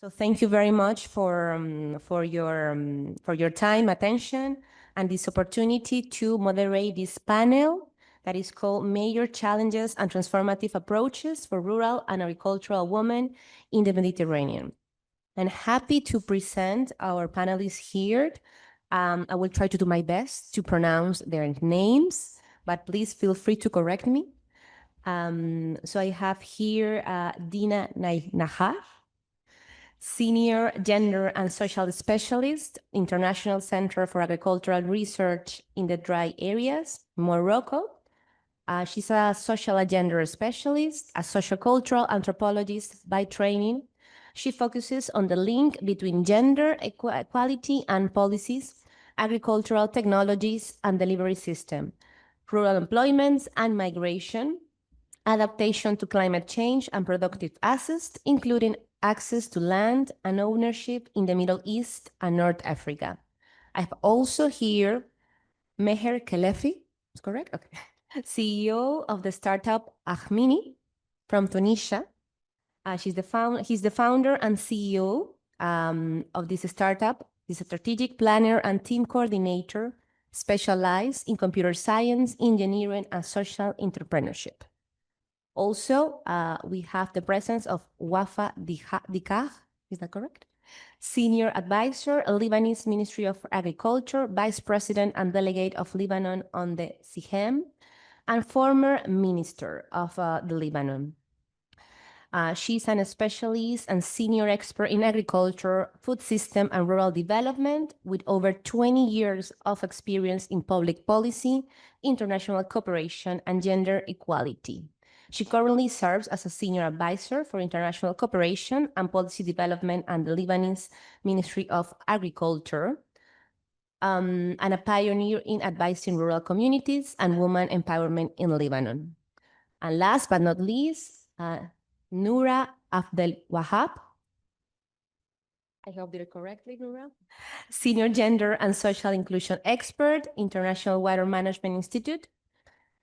So thank you very much for your time, attention, and this opportunity to moderate this panel that is called Major Challenges and Transformative Approaches for Rural and Agricultural Women in the Mediterranean. I'm happy to present our panelists here. I will try to do my best to pronounce their names, but please feel free to correct me. So I have here Dina Najjar, Senior Gender and Social Specialist, International Center for Agricultural Research in the Dry Areas, Morocco. She's a social and gender specialist, a sociocultural anthropologist by training. She focuses on the link between gender equality and policies, agricultural technologies and delivery system, rural employments and migration, adaptation to climate change and productive access, including access to land and ownership in the Middle East and North Africa. I have also here Meher Khelifi, is correct? Okay. CEO of the startup Ahmini from Tunisia. He's the founder and CEO of this startup. He's a strategic planner and team coordinator specialized in computer science, engineering, and social entrepreneurship. Also, we have the presence of Wafaa Dikah, is that correct? Senior Advisor, Lebanese Ministry of Agriculture, Vice President and Delegate of Lebanon on the CIHEAM, and former Minister of the Lebanon. She's an specialist and senior expert in agriculture, food system, and rural development with over 20 years of experience in public policy, international cooperation, and gender equality. She currently serves as a senior advisor for international cooperation and policy development and the Lebanese Ministry of Agriculture, and a pioneer in advising rural communities and women empowerment in Lebanon. And last but not least, Noura Abdelwahab. I hope did it correctly, Noura. Senior Gender and Social Inclusion Expert, International Water Management Institute.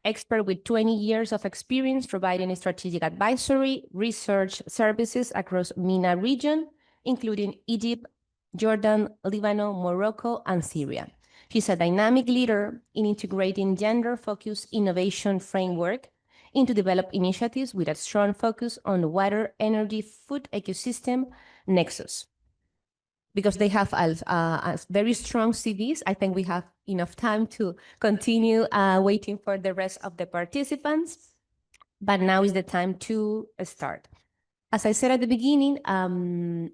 Expert with 20 years of experience providing strategic advisory, research services across MENA region, including Egypt, Jordan, Lebanon, Morocco, and Syria. She's a dynamic leader in integrating gender-focused innovation framework into developed initiatives with a strong focus on water, energy, food ecosystem nexus. Because they have a very strong CVs, I think we have enough time to continue waiting for the rest of the participants. But now is the time to start. As I said at the beginning,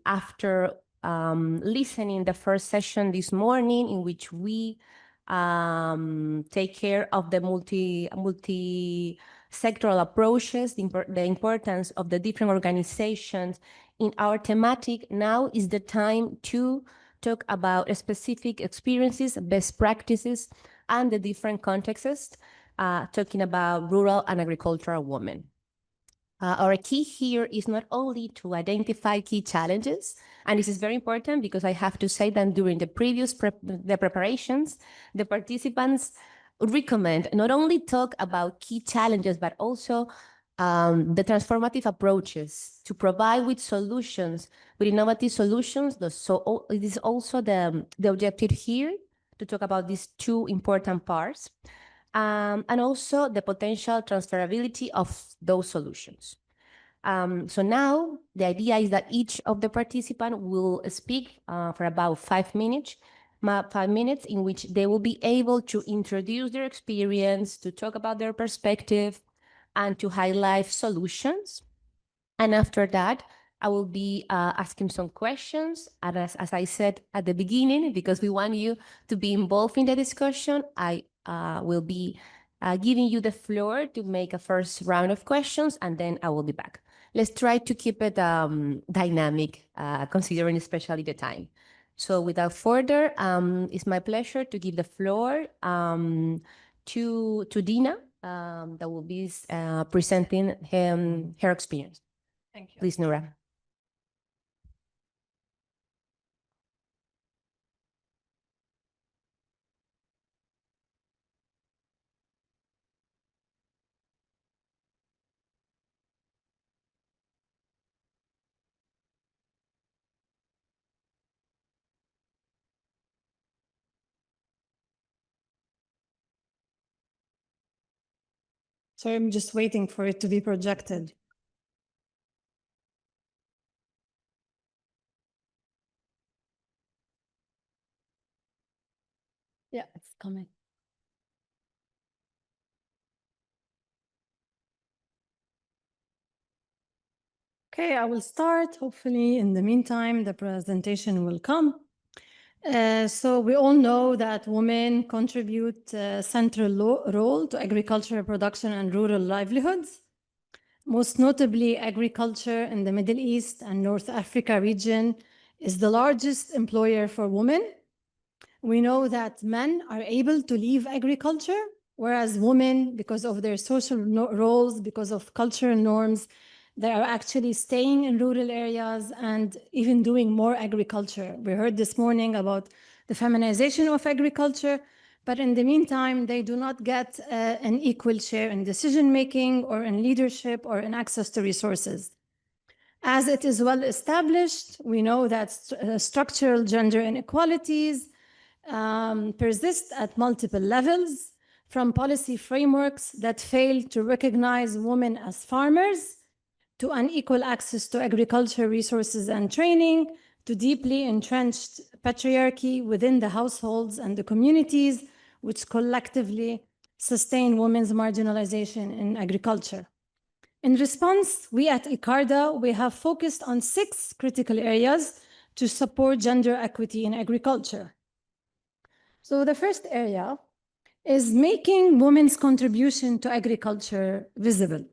after listening the first session this morning in which we take care of the multi-sectoral approaches, the importance of the different organizations in our thematic, now is the time to talk about specific experiences, best practices, and the different contexts, talking about rural and agricultural women. Our key here is not only to identify key challenges, and this is very important because I have to say that during the previous preparations, the participants recommend not only talk about key challenges, but also the transformative approaches to provide with solutions, with innovative solutions. So it is also the objective here to talk about these two important parts. And also the potential transferability of those solutions. So now the idea is that each of the participants will speak for about 5 minutes, in which they will be able to introduce their experience, to talk about their perspective, and to highlight solutions. And after that, I will be asking some questions. And as I said at the beginning, because we want you to be involved in the discussion, I will be giving you the floor to make a first round of questions, and then I will be back. Let's try to keep it dynamic, considering especially the time. So without further, it's my pleasure to give the floor to Dina, that will be presenting her experience. Thank you. Please, Noura. Sorry, I'm just waiting for it to be projected. Yeah, it's coming. Okay, I will start. Hopefully, in the meantime, the presentation will come. So we all know that women contribute a central role to agricultural production and rural livelihoods. Most notably, agriculture in the Middle East and North Africa region is the largest employer for women. We know that men are able to leave agriculture, whereas women, because of their social roles, because of cultural norms, they are actually staying in rural areas and even doing more agriculture. We heard this morning about the feminization of agriculture, but in the meantime, they do not get an equal share in decision-making or in leadership or in access to resources. As it is well established, we know that structural gender inequalities persist at multiple levels, from policy frameworks that fail to recognize women as farmers, to unequal access to agriculture resources and training, to deeply entrenched patriarchy within the households and the communities, which collectively sustain women's marginalization in agriculture. In response, we at ICARDA, we have focused on 6 critical areas to support gender equity in agriculture. So the first area is making women's contribution to agriculture visible.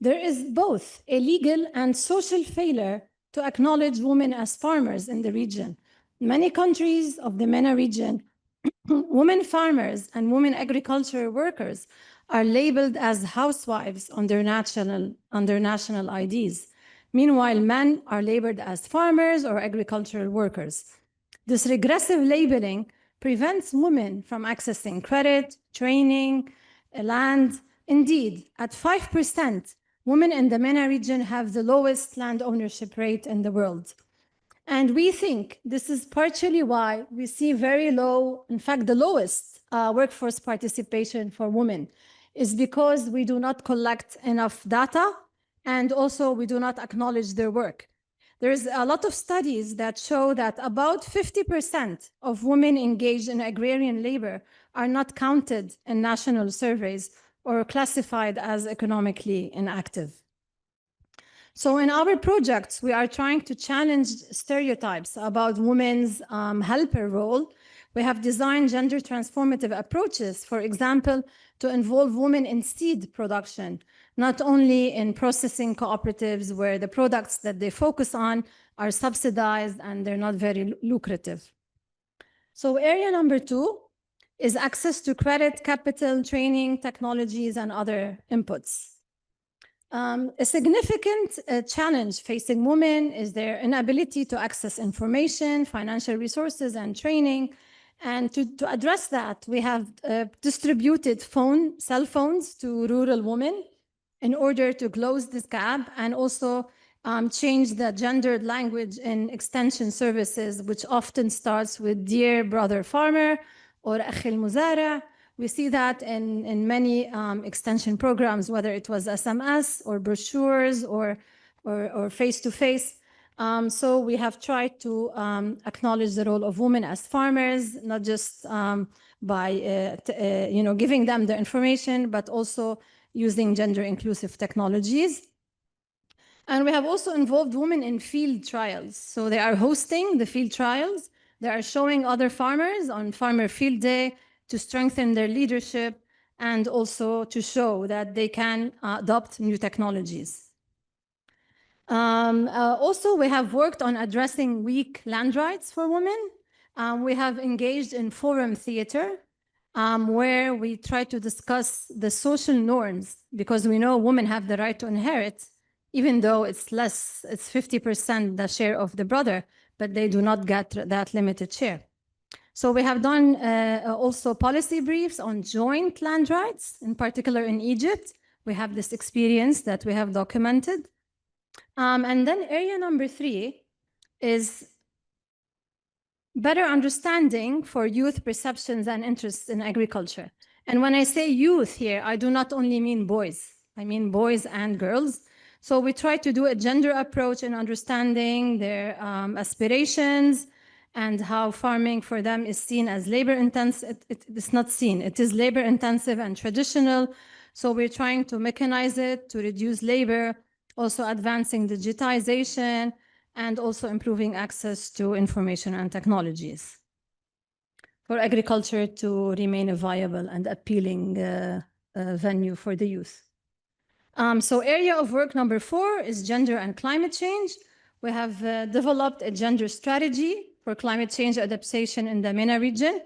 There is both a legal and social failure to acknowledge women as farmers in the region. In many countries of the MENA region, women farmers and women agriculture workers are labeled as housewives on their national IDs. Meanwhile, men are labeled as farmers or agricultural workers. This regressive labeling prevents women from accessing credit, training, land. Indeed, at 5%, women in the MENA region have the lowest land ownership rate in the world. And we think this is partially why we see very low, in fact, the lowest workforce participation for women, is because we do not collect enough data, and also we do not acknowledge their work. There's a lot of studies that show that about 50% of women engaged in agrarian labor are not counted in national surveys or classified as economically inactive. So in our projects, we are trying to challenge stereotypes about women's helper role. We have designed gender transformative approaches, for example, to involve women in seed production, not only in processing cooperatives where the products that they focus on are subsidized and they're not very lucrative. So area number 2 is access to credit, capital, training, technologies, and other inputs. A significant challenge facing women is their inability to access information, financial resources, and training. And to address that, we have distributed cell phones to rural women in order to close this gap, and also change the gendered language in extension services, which often starts with "Dear Brother Farmer" or "Akhil Muzara." We see that in many extension programs, whether it was SMS or brochures or face-to-face. So we have tried to acknowledge the role of women as farmers, not just by giving them the information, but also using gender-inclusive technologies. And we have also involved women in field trials. So they are hosting the field trials. They are showing other farmers on Farmer Field Day to strengthen their leadership and also to show that they can adopt new technologies. Also, we have worked on addressing weak land rights for women. We have engaged in forum theater, where we try to discuss the social norms, because we know women have the right to inherit, even though it's less, it's 50% the share of the brother, but they do not get that limited share. So we have done also policy briefs on joint land rights, in particular in Egypt. We have this experience that we have documented. And then area number 3 is better understanding for youth perceptions and interests in agriculture. And when I say youth here, I do not only mean boys, I mean boys and girls. So we try to do a gender approach in understanding their aspirations and how farming for them is seen as labor intensive. It's not seen, it is labor intensive and traditional. So we're trying to mechanize it to reduce labor, also advancing digitization, and also improving access to information and technologies for agriculture to remain a viable and appealing venue for the youth. So area of work number 4 is gender and climate change. We have developed a gender strategy for climate change adaptation in the MENA region.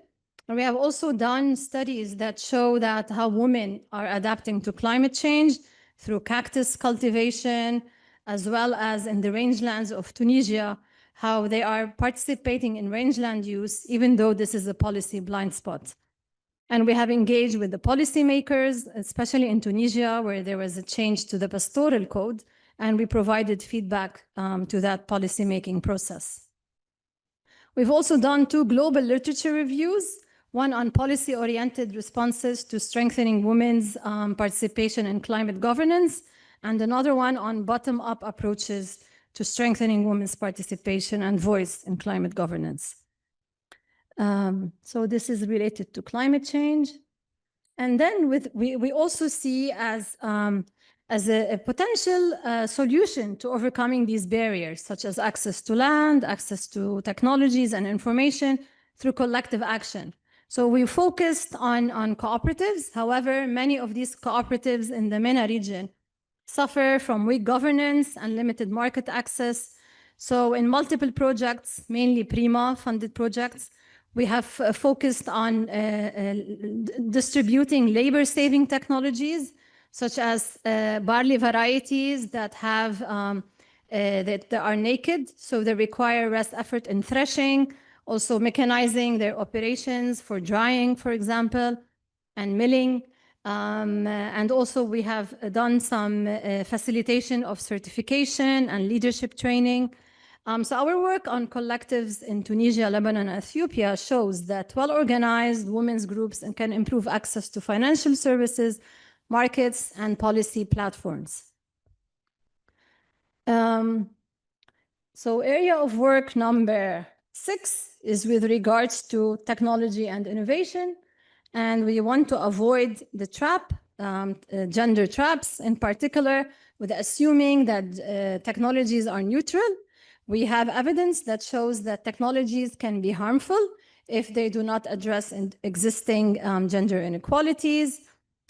And we have also done studies that show that how women are adapting to climate change through cactus cultivation, as well as in the rangelands of Tunisia, how they are participating in rangeland use, even though this is a policy blind spot. And we have engaged with the policymakers, especially in Tunisia, where there was a change to the pastoral code, and we provided feedback to that policymaking process. We've also done 2 global literature reviews, one on policy-oriented responses to strengthening women's participation in climate governance, and another one on bottom-up approaches to strengthening women's participation and voice in climate governance. So this is related to climate change. And then we also see as a potential solution to overcoming these barriers, such as access to land, access to technologies and information through collective action. So we focused on cooperatives. However, many of these cooperatives in the MENA region suffer from weak governance and limited market access. So in multiple projects, mainly PRIMA-funded projects, we have focused on distributing labor-saving technologies, such as barley varieties that have that are naked, so they require less effort in threshing, also mechanizing their operations for drying, for example, and milling. And also we have done some facilitation of certification and leadership training. So our work on collectives in Tunisia, Lebanon, and Ethiopia shows that well-organized women's groups can improve access to financial services, markets, and policy platforms. So area of work number 6 is with regards to technology and innovation. And we want to avoid the trap, gender traps in particular, with assuming that technologies are neutral. We have evidence that shows that technologies can be harmful if they do not address existing gender inequalities,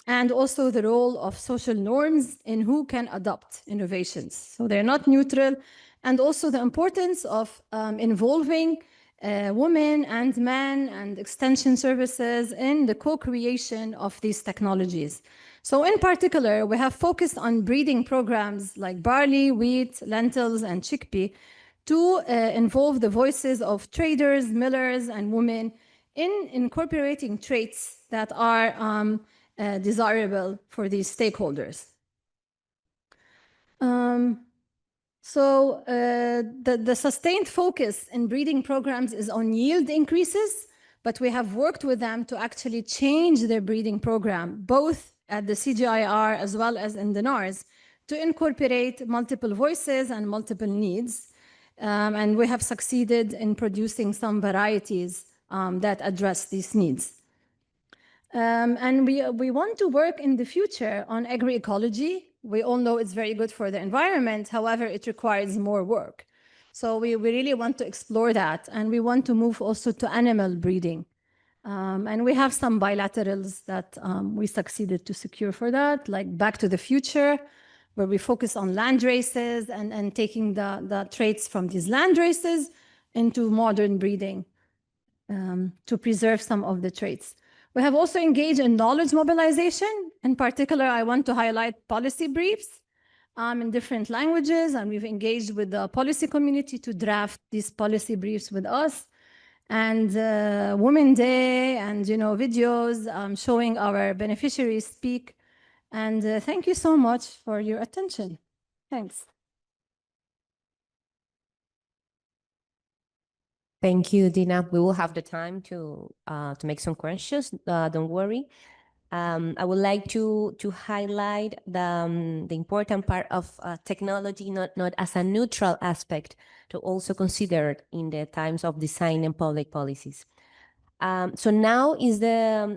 and also the role of social norms in who can adopt innovations. So they're not neutral, and also the importance of involving women and men and extension services in the co-creation of these technologies. So in particular, we have focused on breeding programs like barley, wheat, lentils, and chickpea to involve the voices of traders, millers, and women in incorporating traits that are desirable for these stakeholders. So the sustained focus in breeding programs is on yield increases, but we have worked with them to actually change their breeding program, both at the CGIR as well as in the NARS, to incorporate multiple voices and multiple needs. And we have succeeded in producing some varieties that address these needs. And we want to work in the future on agroecology. We all know it's very good for the environment. However, it requires more work. So we really want to explore that. And we want to move also to animal breeding. And we have some bilaterals that we succeeded to secure for that, like Back to the Future, where we focus on land races and taking the traits from these land races into modern breeding to preserve some of the traits. We have also engaged in knowledge mobilization. In particular, I want to highlight policy briefs in different languages, and we've engaged with the policy community to draft these policy briefs with us. And Women Day and videos showing our beneficiaries speak. And thank you so much for your attention. Thanks. Thank you, Dina. We will have the time to make some questions. Don't worry. I would like to highlight the important part of technology, not as a neutral aspect, to also consider in the times of design and public policies. So now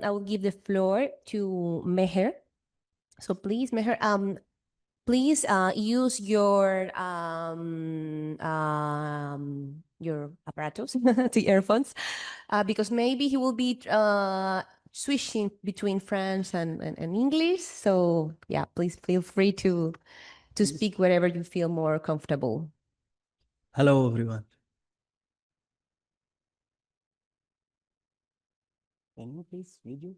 I will give the floor to Meher. So please, Meher, please use your apparatus, the earphones, because maybe he will be switching between French and English. So yeah, please feel free to speak wherever you feel more comfortable. Hello, everyone. Can you please video?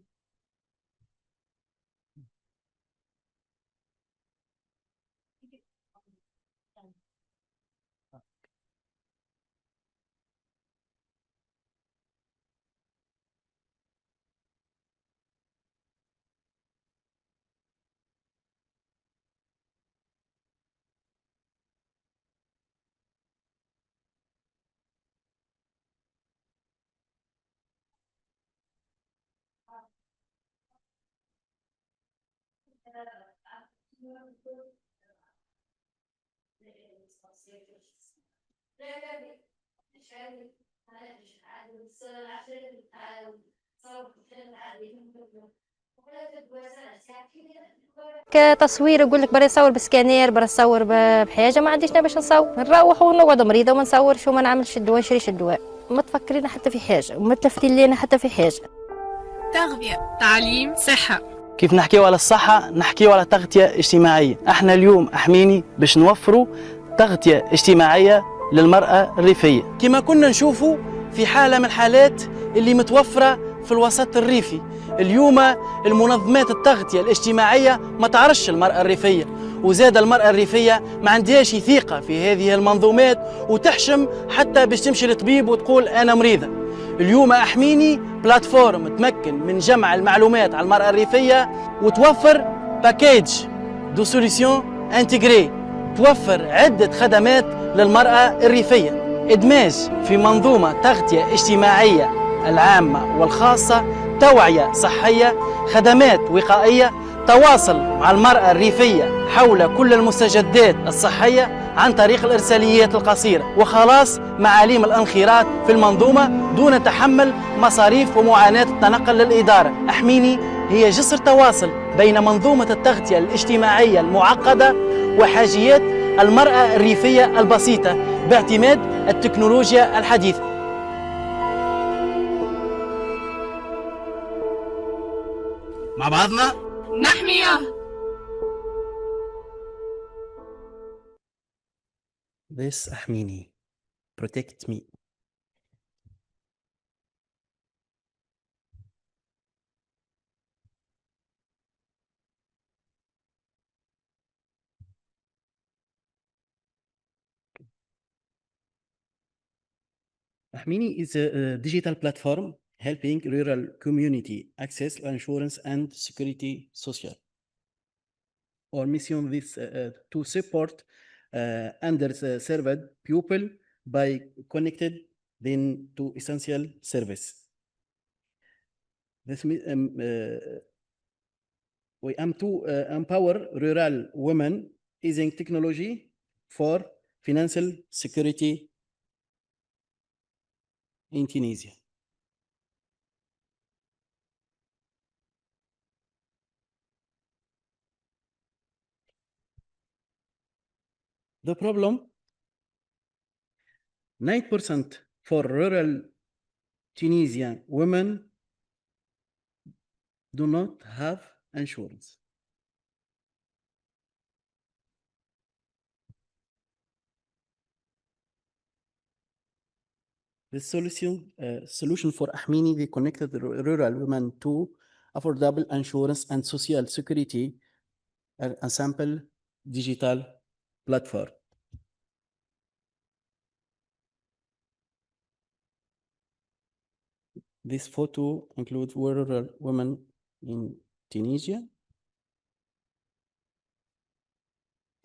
كتصوير يقول لك برا نصور بسكانير، برا نصور بحاجه، ما عنديش باش نصور، نروح ونقعد مريضه وما نصورش وما نعملش الدواء، نشريش الدواء، ما تفكرينا حتى في حاجه وما تلفتين لينا حتى في حاجه. تغذيه، تعليم، صحه. كيف نحكيو على الصحه نحكيو على تغذيه اجتماعيه. احنا اليوم احميني باش نوفروا تغذيه اجتماعيه للمراه الريفيه، كما كنا نشوفوا في حاله من الحالات اللي متوفره في الوسط الريفي. اليوم المنظمات التغذية الاجتماعية ما تعرفش المرأة الريفية، وزاد المرأة الريفية ما عندهاش ثقة في هذه المنظومات، وتحشم حتى باش تمشي للطبيب وتقول أنا مريضة. اليوم أحميني بلاتفورم تمكن من جمع المعلومات على المرأة الريفية وتوفر باكيج دو سوليسيون انتجري، توفر عدة خدمات للمرأة الريفية. إدماج في منظومة تغذية اجتماعية العامة والخاصة، توعية صحية، خدمات وقائية، تواصل مع المرأة الريفية حول كل المستجدات الصحية عن طريق الإرساليات القصيرة، وخلاص معاليم الانخراط في المنظومة دون تحمل مصاريف ومعاناة التنقل للإدارة. أحميني هي جسر تواصل بين منظومة التغذية الاجتماعية المعقدة وحاجيات المرأة الريفية البسيطة باعتماد التكنولوجيا الحديثة. مع بعضنا نحميها. This Ahmini, protect me. Ahmini is a digital platform helping rural community access insurance and security social. Our mission is to support underserved people by connected them to essential service. This we aim to empower rural women using technology for financial security in Tunisia. The problem, 9% for rural Tunisian women do not have insurance. The solution for Ahmini, they connected rural women to affordable insurance and social security ensemble digital platform. This photo includes rural women in Tunisia.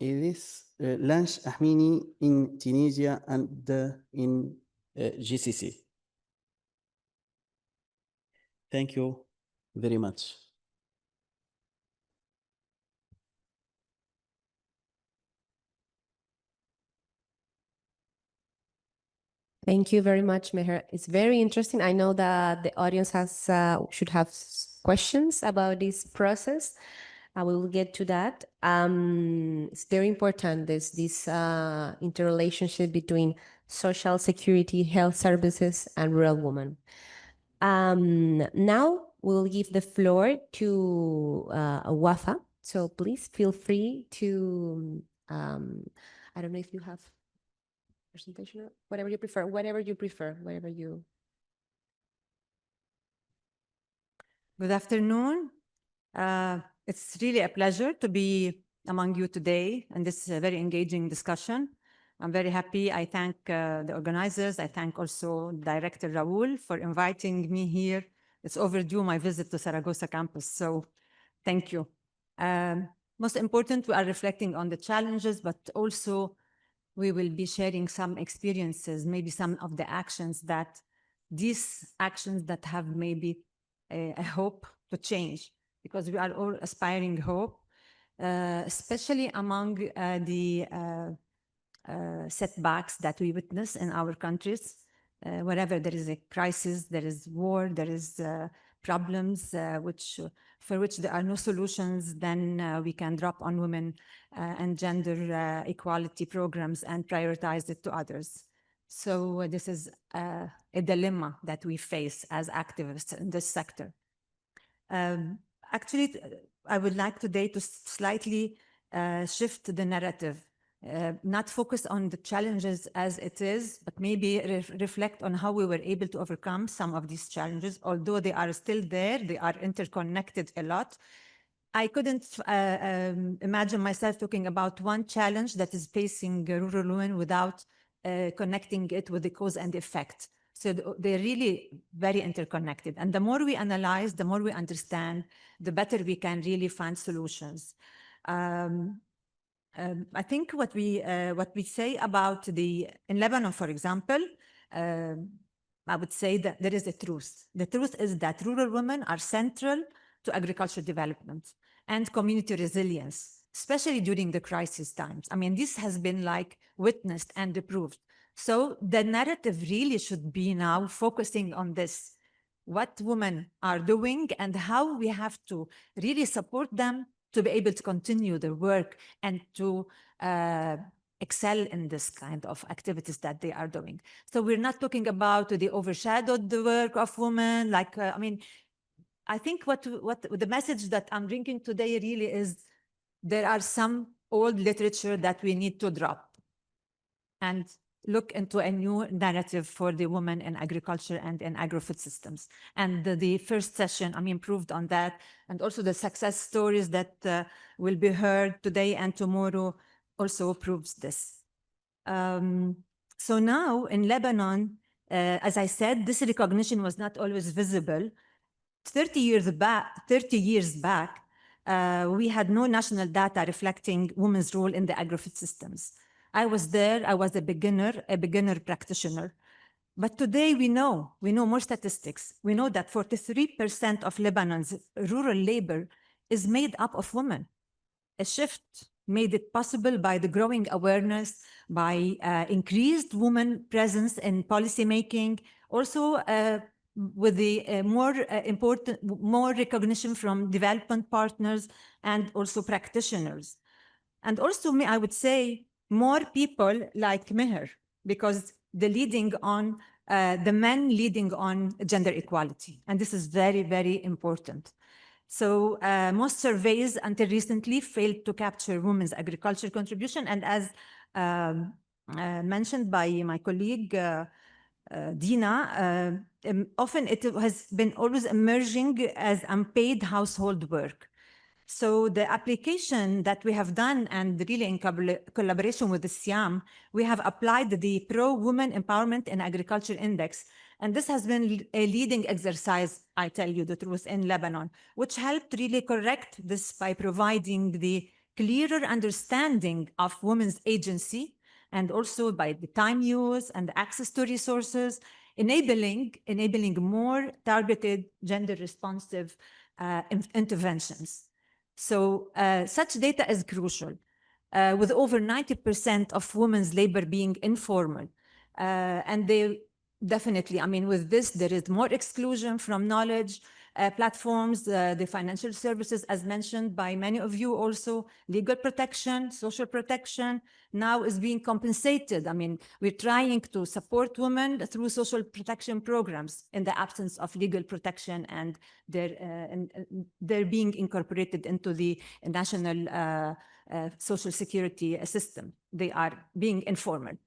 It is launched Ahmini in Tunisia and in GCC. Thank you very much. Thank you very much, Meher. It's very interesting. I know that the audience should have questions about this process. I will get to that. It's very important, this interrelationship between social security, health services, and rural women. Now we'll give the floor to Wafaa. So please feel free to, I don't know if you have presentation, whatever you prefer, whatever you. Good afternoon. It's really a pleasure to be among you today, and this is a very engaging discussion. I'm very happy. I thank the organizers. I thank also Director Raoul for inviting me here. It's overdue, my visit to Zaragoza campus, so thank you. Most important, we are reflecting on the challenges, but also we will be sharing some experiences, maybe some of the actions that have maybe a hope to change, because we are all aspiring hope, especially among the setbacks that we witness in our countries. Wherever there is a crisis, there is war, there is problems for which there are no solutions, then we can drop on women and gender equality programs and prioritize it to others. So this is a dilemma that we face as activists in this sector. Actually, I would like today to slightly shift the narrative, not focus on the challenges as it is, but maybe reflect on how we were able to overcome some of these challenges. Although they are still there, they are interconnected a lot. I couldn't imagine myself talking about one challenge that is facing rural women without connecting it with the cause and effect. So they're really very interconnected. And the more we analyze, the more we understand, the better we can really find solutions. I think what we say about in Lebanon, for example, I would say that there is a truth. The truth is that rural women are central to agricultural development and community resilience, especially during the crisis times. I mean, this has been like witnessed and approved. So the narrative really should be now focusing on this, what women are doing and how we have to really support them to be able to continue their work and to excel in this kind of activities that they are doing. So we're not talking about the overshadowed work of women. Like, I mean, I think what the message that I'm bringing today really is there are some old literature that we need to drop and look into a new narrative for the women in agriculture and in agro-food systems. And the first session, I mean, proved on that. And also the success stories that will be heard today and tomorrow also proves this. So now in Lebanon, as I said, this recognition was not always visible. 30 years back, we had no national data reflecting women's role in the agro-food systems. I was there, I was a beginner practitioner. But today we know more statistics. We know that 43% of Lebanon's rural labor is made up of women. A shift made it possible by the growing awareness, by increased women presence in policymaking, also with the more recognition from development partners and also practitioners. And also, I would say, more people like Meher, because the men leading on gender equality. And this is very, very important. So most surveys until recently failed to capture women's agriculture contribution. And as mentioned by my colleague, Dina, often it has been always emerging as unpaid household work. So the application that we have done, and really in collaboration with the CIAHM, we have applied the Pro-Women Empowerment in Agriculture Index. And this has been a leading exercise, I tell you the truth, in Lebanon, which helped really correct this by providing the clearer understanding of women's agency, and also by the time use and access to resources, enabling more targeted, gender-responsive interventions. So such data is crucial. With over 90% of women's labor being informal, And they definitely, I mean, with this, there is more exclusion from knowledge platforms, the financial services, as mentioned by many of you also, legal protection, social protection, now is being compensated. I mean, we're trying to support women through social protection programs in the absence of legal protection, and they're being incorporated into the national social security system. They are being informal.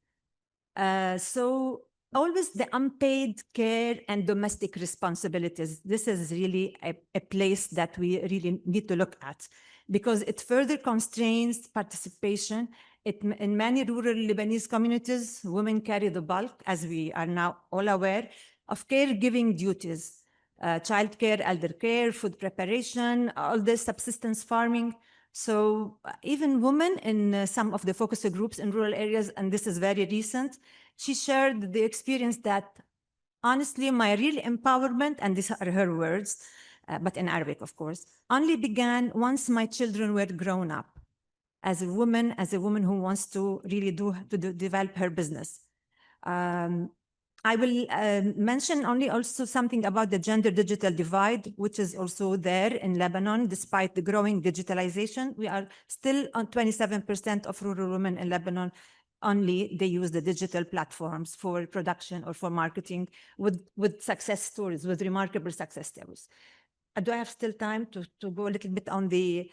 So always the unpaid care and domestic responsibilities. This is really a place that we really need to look at, because it further constrains participation. In many rural Lebanese communities, women carry the bulk, as we are now all aware, of caregiving duties, childcare, elder care, food preparation, all this subsistence farming. So even women in some of the focus groups in rural areas, and this is very recent, she shared the experience that, honestly, my real empowerment, and these are her words, but in Arabic, of course, only began once my children were grown up, as a woman who wants to really develop her business. I will mention only also something about the gender digital divide, which is also there in Lebanon. Despite the growing digitalization, we are still on 27% of rural women in Lebanon. Only they use the digital platforms for production or for marketing, with success stories, with remarkable success stories. Do I have still time to go a little bit on the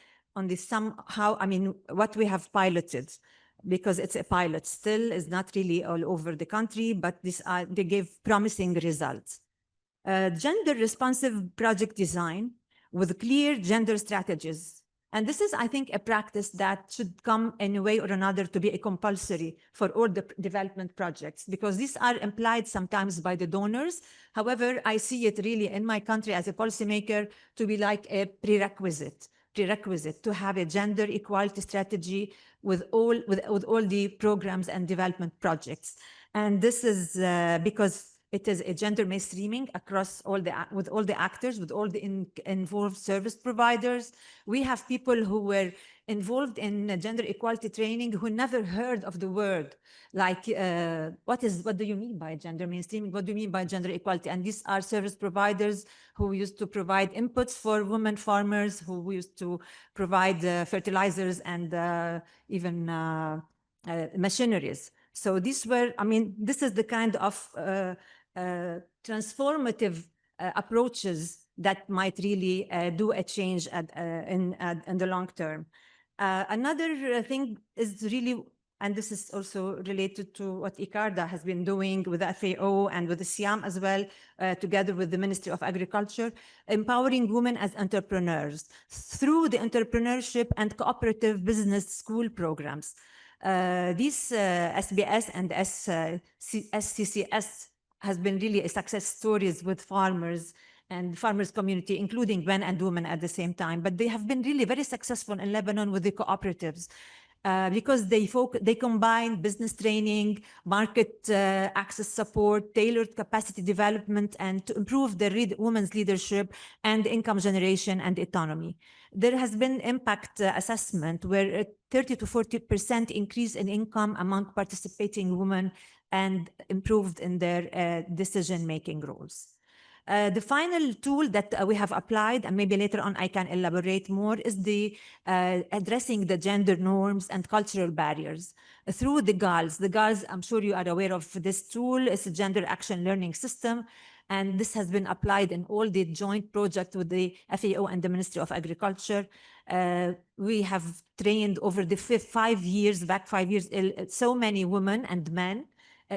somehow, I mean, what we have piloted? Because it's a pilot still, is not really all over the country, but they gave promising results. Gender responsive project design with clear gender strategies. And this is, I think, a practice that should come in a way or another to be a compulsory for all the development projects, because these are implied sometimes by the donors. However, I see it really in my country as a policymaker to be like a prerequisite to have a gender equality strategy with all the programs and development projects. And this is because it is a gender mainstreaming across with all the actors, with all the involved service providers. We have people who were involved in gender equality training who never heard of the word, like what do you mean by gender mainstreaming? What do you mean by gender equality? And these are service providers who used to provide inputs for women farmers, who used to provide fertilizers and even machineries. So these were, I mean, this is the kind of transformative approaches that might really do a change in the long term. Another thing is really, and this is also related to what ICARDA has been doing with the FAO and with the CIAM as well, together with the Ministry of Agriculture, empowering women as entrepreneurs through the entrepreneurship and cooperative business school programs. These SBS and SCCS has been really a success stories with farmers and farmers community, including men and women at the same time. But they have been really very successful in Lebanon with the cooperatives because they combine business training, market access support, tailored capacity development, and to improve the women's leadership and income generation and autonomy. There has been impact assessment where a 30 to 40% increase in income among participating women and improved in their decision-making roles. The final tool that we have applied, and maybe later on I can elaborate more, is the addressing the gender norms and cultural barriers through the GALS. The GALS, I'm sure you are aware of this tool. It's a gender action learning system. And this has been applied in all the joint projects with the FAO and the Ministry of Agriculture. We have trained over the 5 years, so many women and men.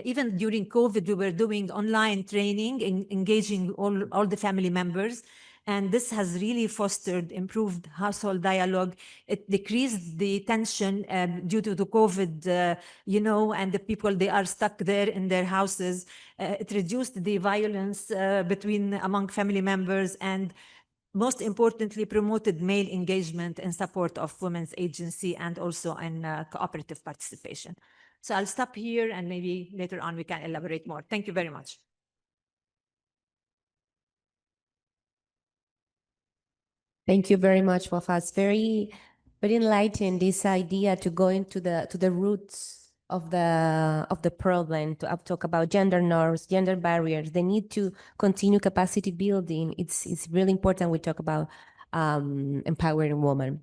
Even during COVID, we were doing online training, engaging all the family members. And this has really fostered improved household dialogue. It decreased the tension due to the COVID, and the people, they are stuck there in their houses. It reduced the violence among family members, and most importantly, promoted male engagement in support of women's agency and also in cooperative participation. So I'll stop here and maybe later on we can elaborate more. Thank you very much. Thank you very much, Wafaa. It's very enlightening, this idea to go into the roots the problem, to talk about gender norms, gender barriers, the need to continue capacity building. It's really important we talk about empowering women.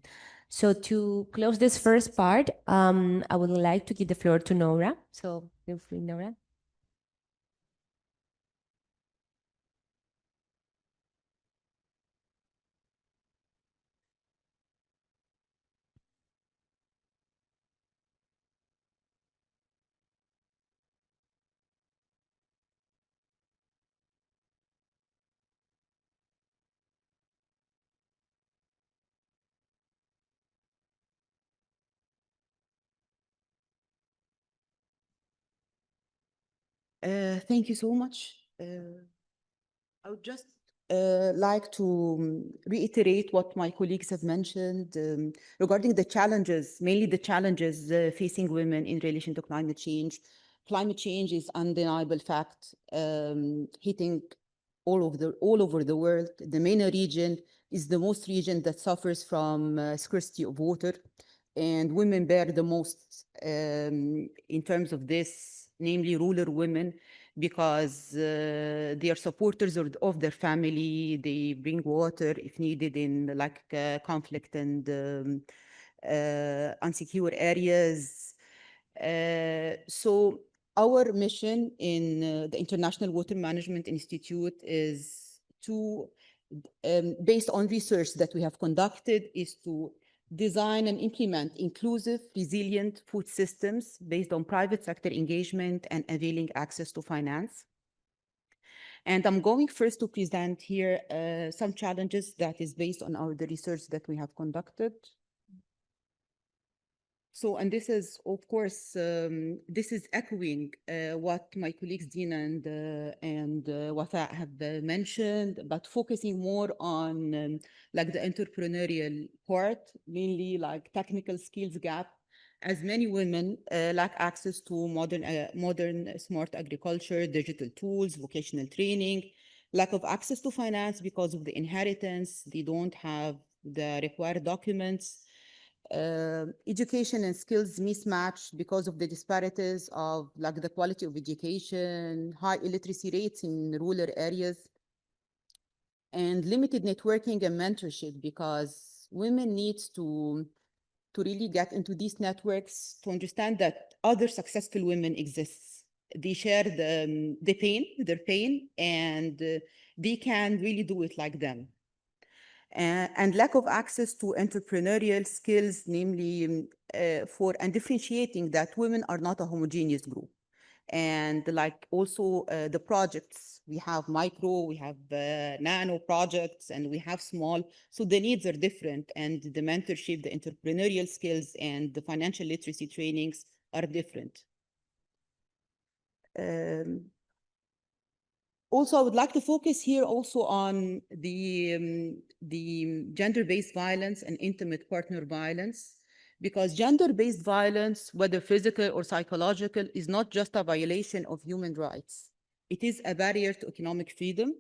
So to close this first part, I would like to give the floor to Noura. So feel free, Noura. Thank you so much. I would just like to reiterate what my colleagues have mentioned regarding the challenges, mainly the challenges facing women in relation to climate change. Climate change is undeniable fact, hitting all over the world. The MENA region is the most region that suffers from scarcity of water, and women bear the most in terms of this, namely rural women, because they are supporters of their family. They bring water if needed in like conflict and unsecure areas. So our mission in the International Water Management Institute is to, based on research that we have conducted, is to design and implement inclusive, resilient food systems based on private sector engagement and availing access to finance. And I'm going first to present here some challenges that is based on the research that we have conducted. So, and this is, of course, this is echoing what my colleagues Dina and Wafaa have mentioned, but focusing more on like the entrepreneurial part, mainly like technical skills gap, as many women lack access to modern smart agriculture, digital tools, vocational training, lack of access to finance because of the inheritance. They don't have the required documents. Education and skills mismatch because of the disparities of like the quality of education, high illiteracy rates in rural areas, and limited networking and mentorship, because women need to really get into these networks to understand that other successful women exist. They share their pain, and they can really do it like them. And lack of access to entrepreneurial skills, namely and differentiating that women are not a homogeneous group. And like also the projects, we have micro, we have nano projects, and we have small. So the needs are different, and the mentorship, the entrepreneurial skills, and the financial literacy trainings are different. Also, I would like to focus here also on the gender-based violence and intimate partner violence, because gender-based violence, whether physical or psychological, is not just a violation of human rights. It is a barrier to economic freedom.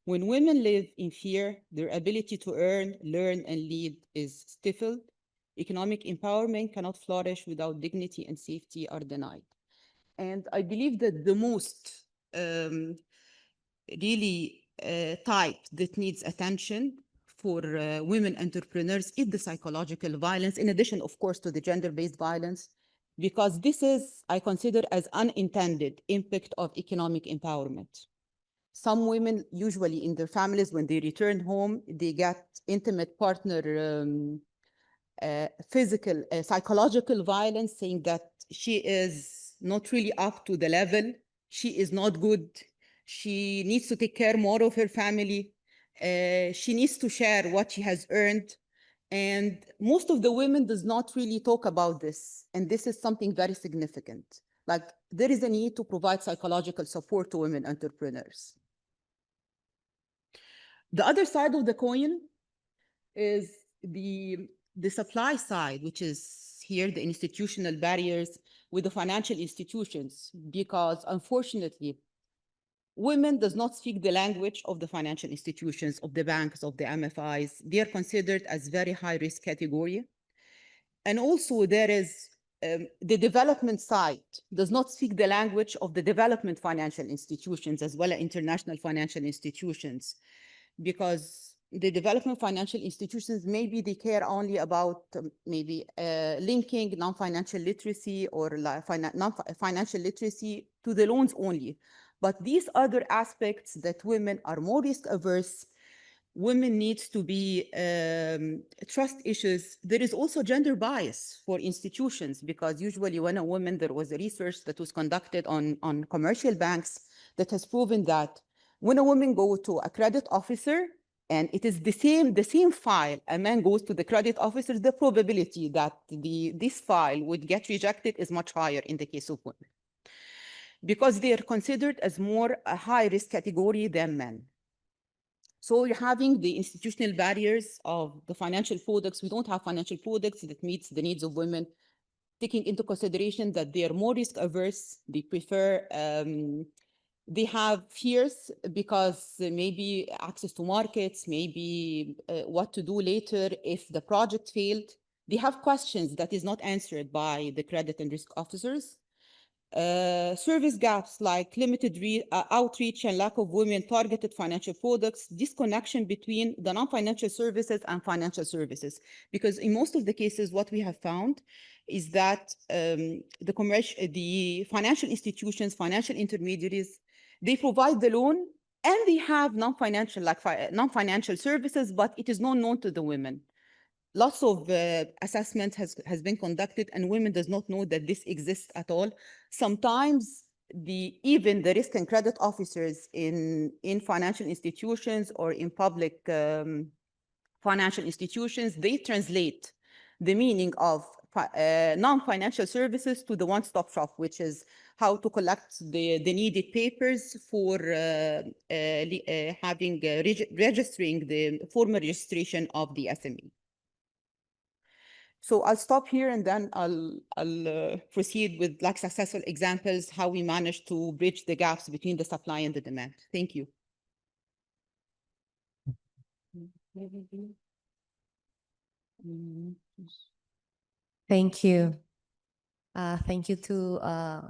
When women live in fear, their ability to earn, learn, and lead is stifled. Economic empowerment cannot flourish without dignity and safety are denied. And I believe that the most really type that needs attention for women entrepreneurs is the psychological violence, in addition, of course, to the gender-based violence, because this is, I consider, as unintended impact of economic empowerment. Some women, usually in their families, when they return home, they get intimate partner physical, psychological violence, saying that she is not really up to the level, she is not good, she needs to take care more of her family, she needs to share what she has earned. And most of the women does not really talk about this. And this is something very significant. Like, there is a need to provide psychological support to women entrepreneurs. The other side of the coin is the supply side, which is here the institutional barriers with the financial institutions, because unfortunately, women does not speak the language of the financial institutions, of the banks, of the MFIs. They are considered as very high risk category. And also there is the development side does not speak the language of the development financial institutions as well as international financial institutions, because the development financial institutions, maybe they care only about linking non-financial literacy or non-financial literacy to the loans only. But these other aspects that women are more risk averse, women needs to be trust issues. There is also gender bias for institutions, because usually when a woman, there was a research that was conducted on commercial banks that has proven that when a woman goes to a credit officer and it is the same file, a man goes to the credit officer, the probability that this file would get rejected is much higher in the case of women, because they are considered as more a high risk category than men. So you're having the institutional barriers of the financial products. We don't have financial products that meets the needs of women, taking into consideration that they are more risk averse. They prefer, they have fears because maybe access to markets, maybe what to do later if the project failed. They have questions that is not answered by the credit and risk officers. Service gaps like limited outreach and lack of women-targeted financial products, disconnection between the non-financial services and financial services. Because in most of the cases, what we have found is that the financial institutions, financial intermediaries, they provide the loan and they have non-financial non-financial services, but it is not known to the women. Lots of assessment has been conducted, and women does not know that this exists at all. Sometimes even the risk and credit officers in financial institutions or in public financial institutions, they translate the meaning of non-financial services to the one-stop shop, which is how to collect the needed papers for registering the formal registration of the SME. So I'll stop here, and then I'll proceed with like successful examples, how we managed to bridge the gaps between the supply and the demand. Thank you. Thank you. Thank you to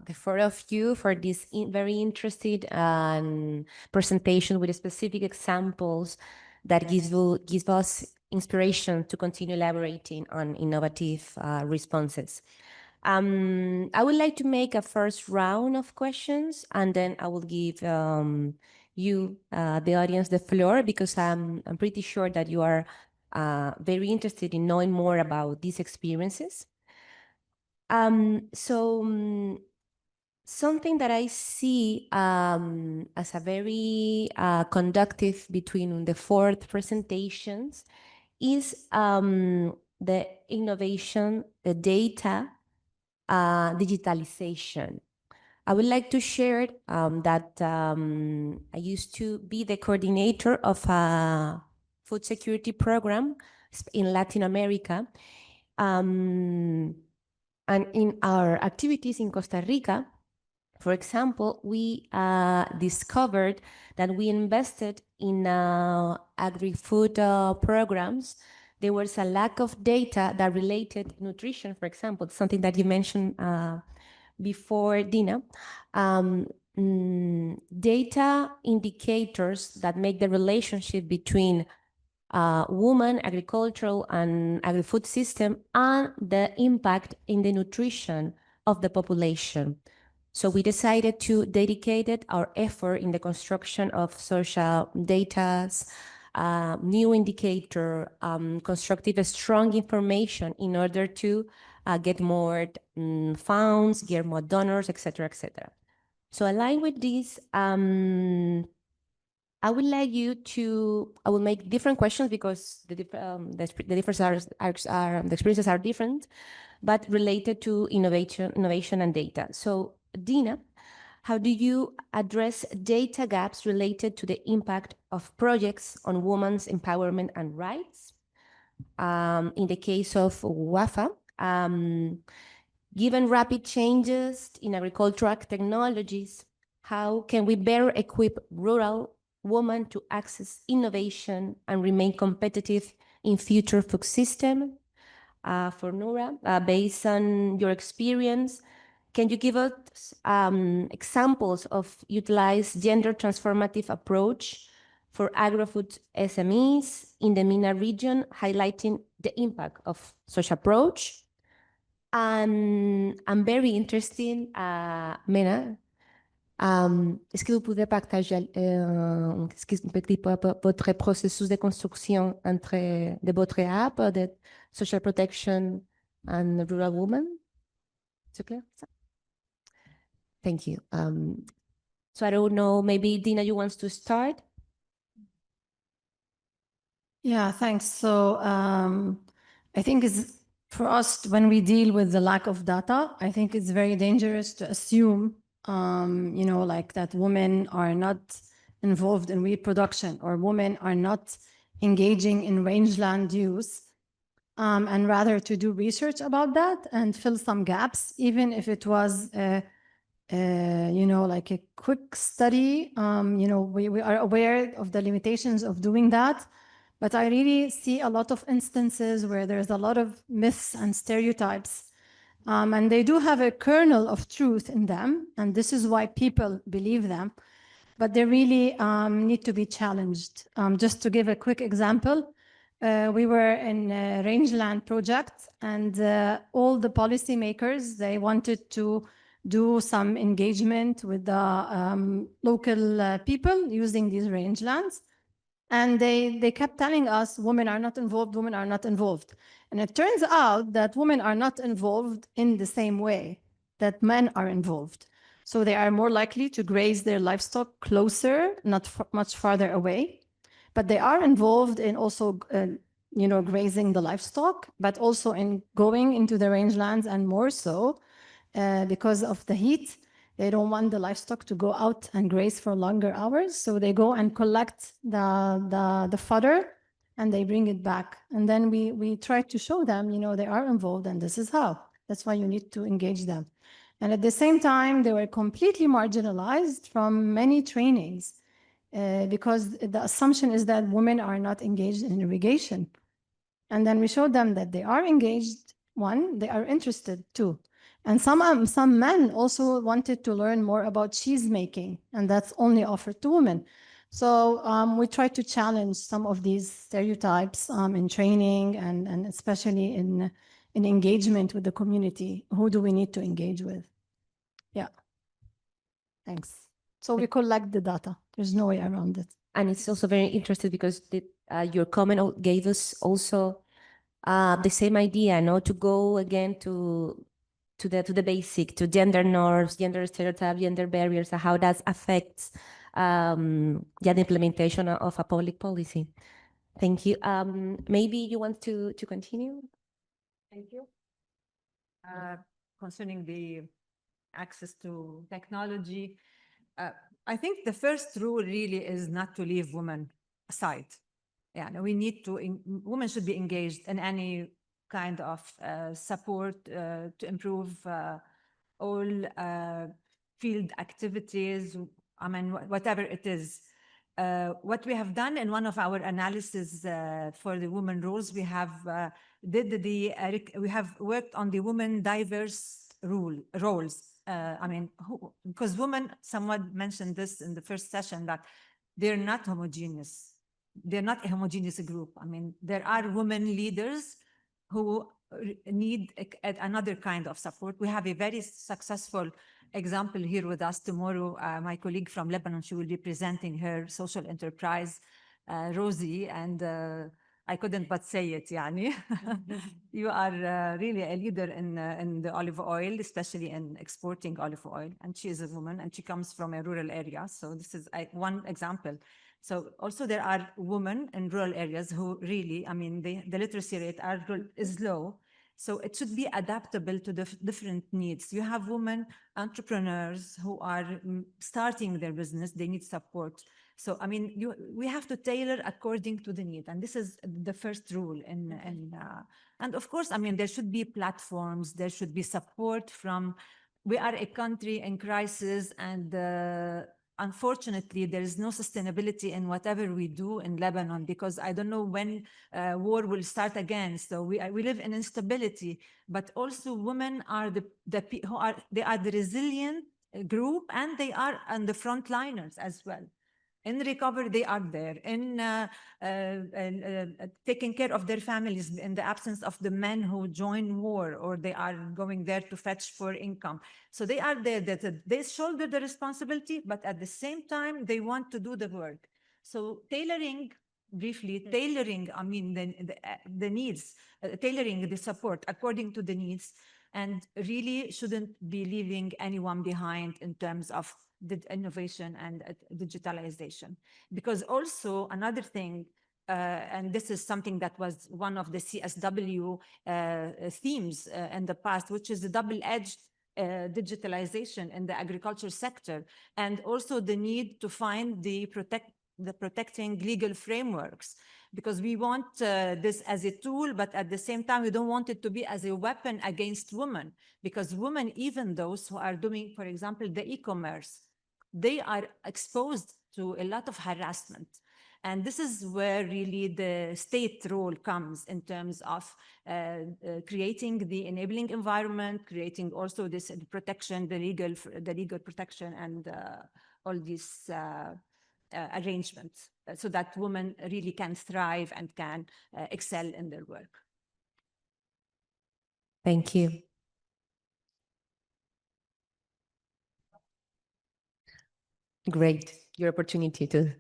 the four of you for this very interesting presentation with specific examples that gives us inspiration to continue elaborating on innovative responses. I would like to make a first round of questions, and then I will give you, the audience, the floor, because I'm pretty sure that you are very interested in knowing more about these experiences. Something that I see as a very conductive between the four presentations is the innovation, the data, digitalization. I would like to share that I used to be the coordinator of a food security program in Latin America. And in our activities in Costa Rica, for example, we discovered that we invested in agri-food programs. There was a lack of data that related nutrition, for example, something that you mentioned before, Dina. Data indicators that make the relationship between women, agricultural and agri-food system, and the impact in the nutrition of the population. So we decided to dedicate our effort in the construction of social data, new indicator, constructive, strong information in order to get more funds, get more donors, etc., etc. So aligned with this, I would like you to, I will make different questions because the experiences are different, but related to innovation and data. So Dina, how do you address data gaps related to the impact of projects on women's empowerment and rights? In the case of Wafaa, given rapid changes in agricultural technologies, how can we better equip rural women to access innovation and remain competitive in future food system? for Noura, based on your experience, can you give us examples of utilized gender transformative approach for agro-food SMEs in the MENA region, highlighting the impact of such approach? And I'm very interested, Mena, est-ce que vous pouvez partager votre processus de construction de votre app, de social protection and rural women? C'est clair? Thank you. So I don't know, maybe Dina, you want to start? Yeah, thanks. So I think it's for us, when we deal with the lack of data, I think it's very dangerous to assume, like that women are not involved in reproduction or women are not engaging in rangeland use, and rather to do research about that and fill some gaps, even if it was like a quick study. We are aware of the limitations of doing that, but I really see a lot of instances where there's a lot of myths and stereotypes, and they do have a kernel of truth in them, and this is why people believe them, but they really need to be challenged. Just to give a quick example, we were in a rangeland project, and all the policymakers, they wanted to do some engagement with the local people using these rangelands. And they kept telling us, women are not involved, women are not involved. And it turns out that women are not involved in the same way that men are involved. So they are more likely to graze their livestock closer, not much farther away. But they are involved in also, grazing the livestock, but also in going into the rangelands, and more so because of the heat. They don't want the livestock to go out and graze for longer hours. So they go and collect the fodder and they bring it back. And then we try to show them, they are involved and this is how. That's why you need to engage them. And at the same time, they were completely marginalized from many trainings because the assumption is that women are not engaged in irrigation. And then we showed them that they are engaged. One, they are interested. Two, and some men also wanted to learn more about cheese making, and that's only offered to women. So we try to challenge some of these stereotypes in training and especially in engagement with the community. Who do we need to engage with? Yeah. Thanks. So we collect the data. There's no way around it. And it's also very interesting because your comment gave us also the same idea, to go again to the basic, to gender norms, gender stereotypes, gender barriers, and how that affects the implementation of a public policy. Thank you. Maybe you want to continue? Thank you. Concerning the access to technology, I think the first rule really is not to leave women aside. Yeah, no, we need to, women should be engaged in any kind of support to improve all field activities, whatever it is. What we have done in one of our analysis for the women roles, we have we have worked on the women diverse roles. Because women, someone mentioned this in the first session, that they're not homogeneous. They're not a homogeneous group. There are women leaders who need another kind of support. We have a very successful example here with us tomorrow. My colleague from Lebanon, she will be presenting her social enterprise, Rosie, and I couldn't but say it, Yani. You are really a leader in the olive oil, especially in exporting olive oil. And she is a woman and she comes from a rural area. So this is one example. So also there are women in rural areas who really, the literacy rate is low. So it should be adaptable to the different needs. You have women entrepreneurs who are starting their business, they need support. So, we have to tailor according to the need. And this is the first rule. And of course, there should be platforms, there should be support from, we are a country in crisis, and unfortunately, there is no sustainability in whatever we do in Lebanon, because I don't know when war will start again. So we live in instability, but also women are the resilient group, and they are on the frontliners as well. In recovery, they are there. In taking care of their families in the absence of the men who join war, or they are going there to fetch for income. So they are there, they shoulder the responsibility, but at the same time, they want to do the work. So tailoring, briefly, tailoring, I mean, the needs, tailoring the support according to the needs, and really shouldn't be leaving anyone behind in terms of the innovation and digitalization. Because also another thing, and this is something that was one of the CSW themes in the past, which is the double-edged digitalization in the agriculture sector, and also the need to find the protecting legal frameworks, because we want this as a tool, but at the same time, we don't want it to be as a weapon against women, because women, even those who are doing, for example, the e-commerce, they are exposed to a lot of harassment. And this is where really the state role comes in terms of creating the enabling environment, creating also this protection, the legal protection, and all these arrangements, so that women really can thrive and can excel in their work. Thank you. Great, your opportunity to.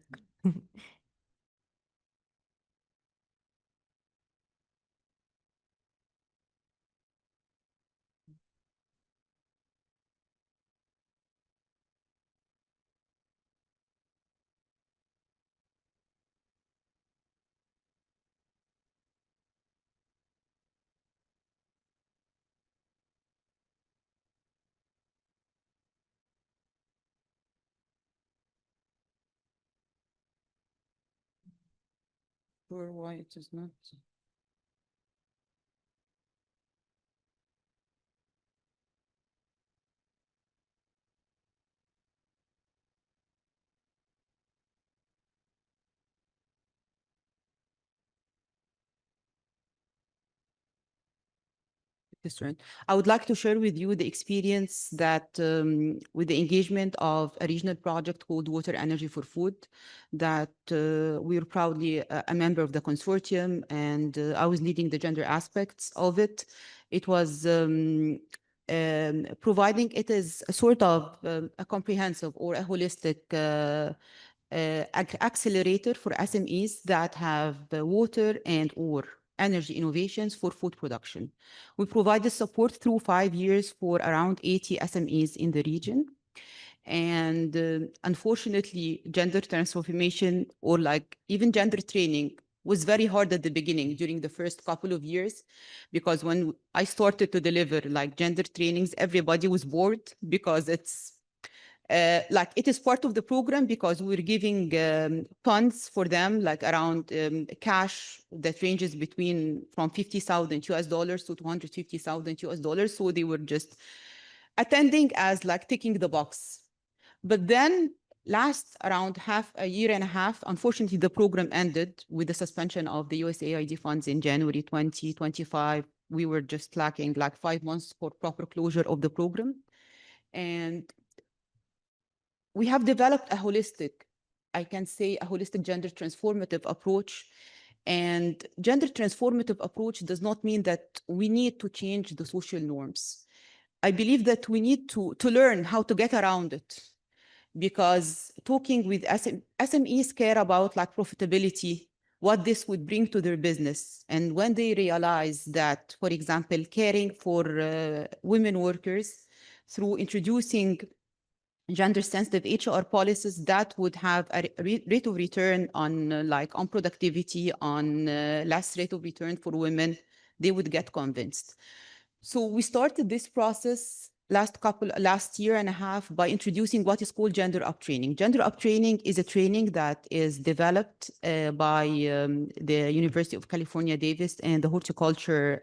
Sure, why it is not. Different. I would like to share with you the experience that with the engagement of a regional project called Water Energy for Food, that we're proudly a member of the consortium, and I was leading the gender aspects of it. It was providing it as a sort of a comprehensive or a holistic accelerator for SMEs that have water and or energy innovations for food production. We provided support through 5 years for around 80 SMEs in the region. And unfortunately, gender transformation, or like even gender training, was very hard at the beginning during the first couple of years, because when I started to deliver like gender trainings, everybody was bored, because it's like it is part of the program, because we're giving funds for them, like around cash that ranges from $50,000 to $250,000. So they were just attending as like ticking the box. But then last around a year and a half, unfortunately, the program ended with the suspension of the USAID funds in January 2025. We were just lacking like 5 months for proper closure of the program. And we have developed a holistic, I can say a holistic gender transformative approach. And gender transformative approach does not mean that we need to change the social norms. I believe that we need to learn how to get around it, because talking with SMEs care about like profitability, what this would bring to their business. And when they realize that, for example, caring for women workers through introducing gender-sensitive HR policies that would have a rate of return on on productivity, on less rate of return for women, they would get convinced. So we started this process last year and a half by introducing what is called gender up training. Gender up training is a training that is developed by the University of California, Davis, and the Horticulture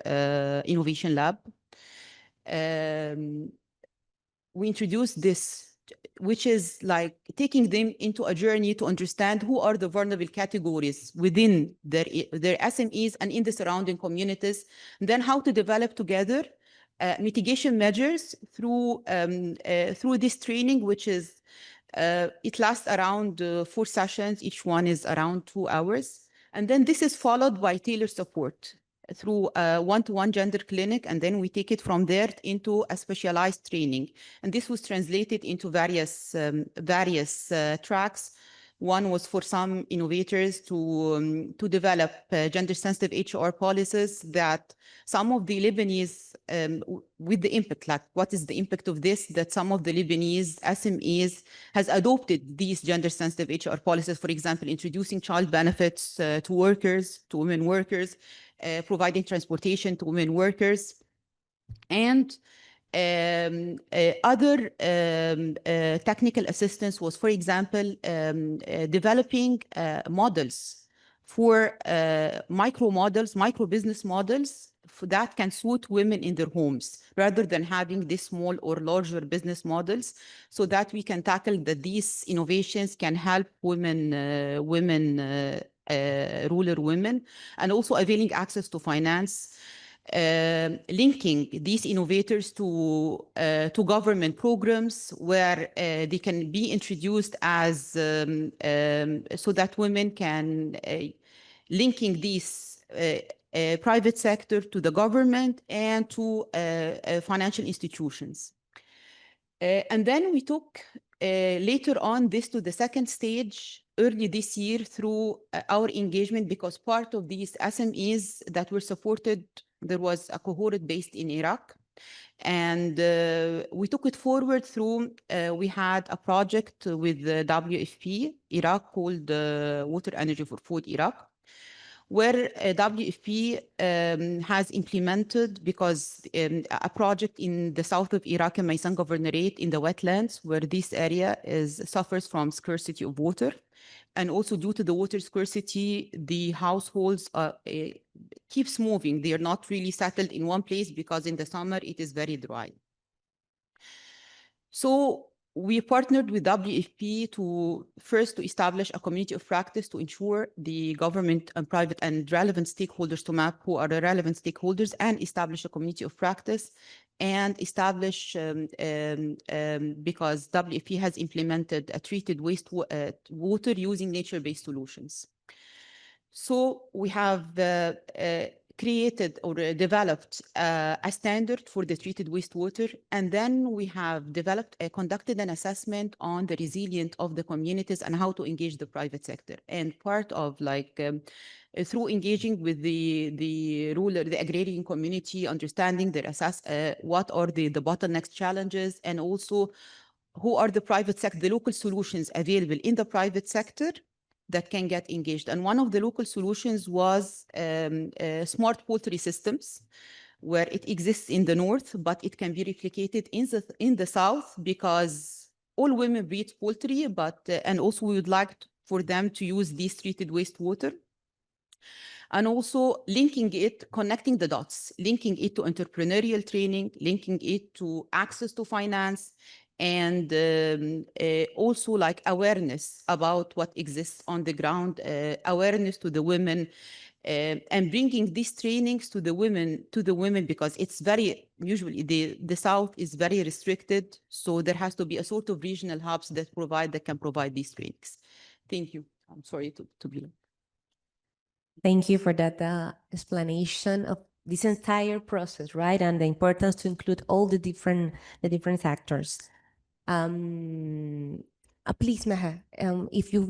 Innovation Lab. We introduced this which is like taking them into a journey to understand who are the vulnerable categories within their SMEs and in the surrounding communities, and then how to develop together mitigation measures through this training, which is it lasts around 4 sessions. Each one is around 2 hours. And then this is followed by tailored support through a one-to-one gender clinic. And then we take it from there into a specialized training. And this was translated into various tracks. One was for some innovators to develop gender-sensitive HR policies that some of the Lebanese, with the impact, like what is the impact of this, that some of the Lebanese SMEs has adopted these gender-sensitive HR policies, for example, introducing child benefits to women workers, providing transportation to women workers, and other technical assistance was, for example, developing models for micro business models that can suit women in their homes, rather than having these small or larger business models, so that we can tackle that these innovations can help rural women, and also availing access to finance. Linking these innovators to government programs where they can be introduced as so that women can linking these private sector to the government and to financial institutions. And then we took later on this to the second stage early this year through our engagement, because part of these SMEs that were supported, there was a cohort based in Iraq. And we took it forward through, we had a project with the WFP Iraq called Water Energy for Food Iraq, where WFP has implemented, because a project in the south of Iraq and Maysan Governorate in the wetlands, where this area suffers from scarcity of water. And also due to the water scarcity, the households keeps moving. They are not really settled in one place because in the summer it is very dry. So we partnered with WFP to establish a community of practice to ensure the government and private and relevant stakeholders to map who are the relevant stakeholders, and establish a community of practice, and establish, because WFP has implemented a treated water using nature-based solutions. So we have created or developed a standard for the treated wastewater, and then we have conducted an assessment on the resilience of the communities and how to engage the private sector. And part of through engaging with the agrarian community, understanding their what are the bottlenecks, challenges, and also who are the private sector, the local solutions available in the private sector that can get engaged. And one of the local solutions was smart poultry systems, where it exists in the north, but it can be replicated in the south, because all women breed poultry, and also we would like for them to use this treated wastewater. And also connecting the dots, linking it to entrepreneurial training, linking it to access to finance, and also awareness about what exists on the ground, awareness to the women, and bringing these trainings to the women, because it's usually the South is very restricted. So there has to be a sort of regional hubs that can provide these trainings. Thank you. I'm sorry to be long. Thank you for that explanation of this entire process, right? And the importance to include all the different actors. Please, Maha, if you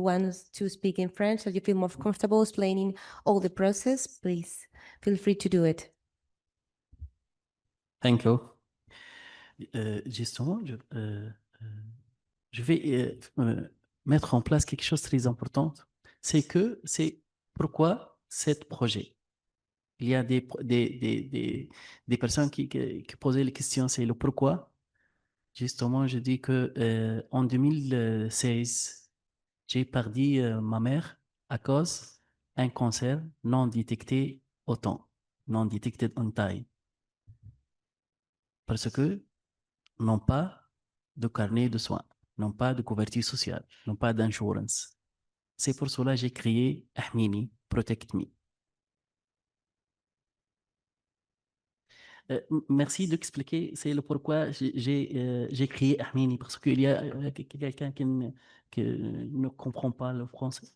want to speak in French, or you feel more comfortable explaining all the process, please feel free to do it. Thank you. Justement, je vais mettre en place quelque chose de très important. C'est pourquoi ce projet. Il y a des personnes qui posaient les questions, c'est le pourquoi. Justement, je dis que en 2016, j'ai perdu ma mère à cause d'un cancer non détecté au temps, non détecté en taille. Parce que n'ont pas de carnet de soins, n'ont pas de couverture sociale, n'ont pas d'insurance. C'est pour cela que j'ai créé Ahmini, Protect Me. Merci d'expliquer, c'est le pourquoi j'ai créé Ahmini, parce qu'il y a quelqu'un qui ne comprend pas le français.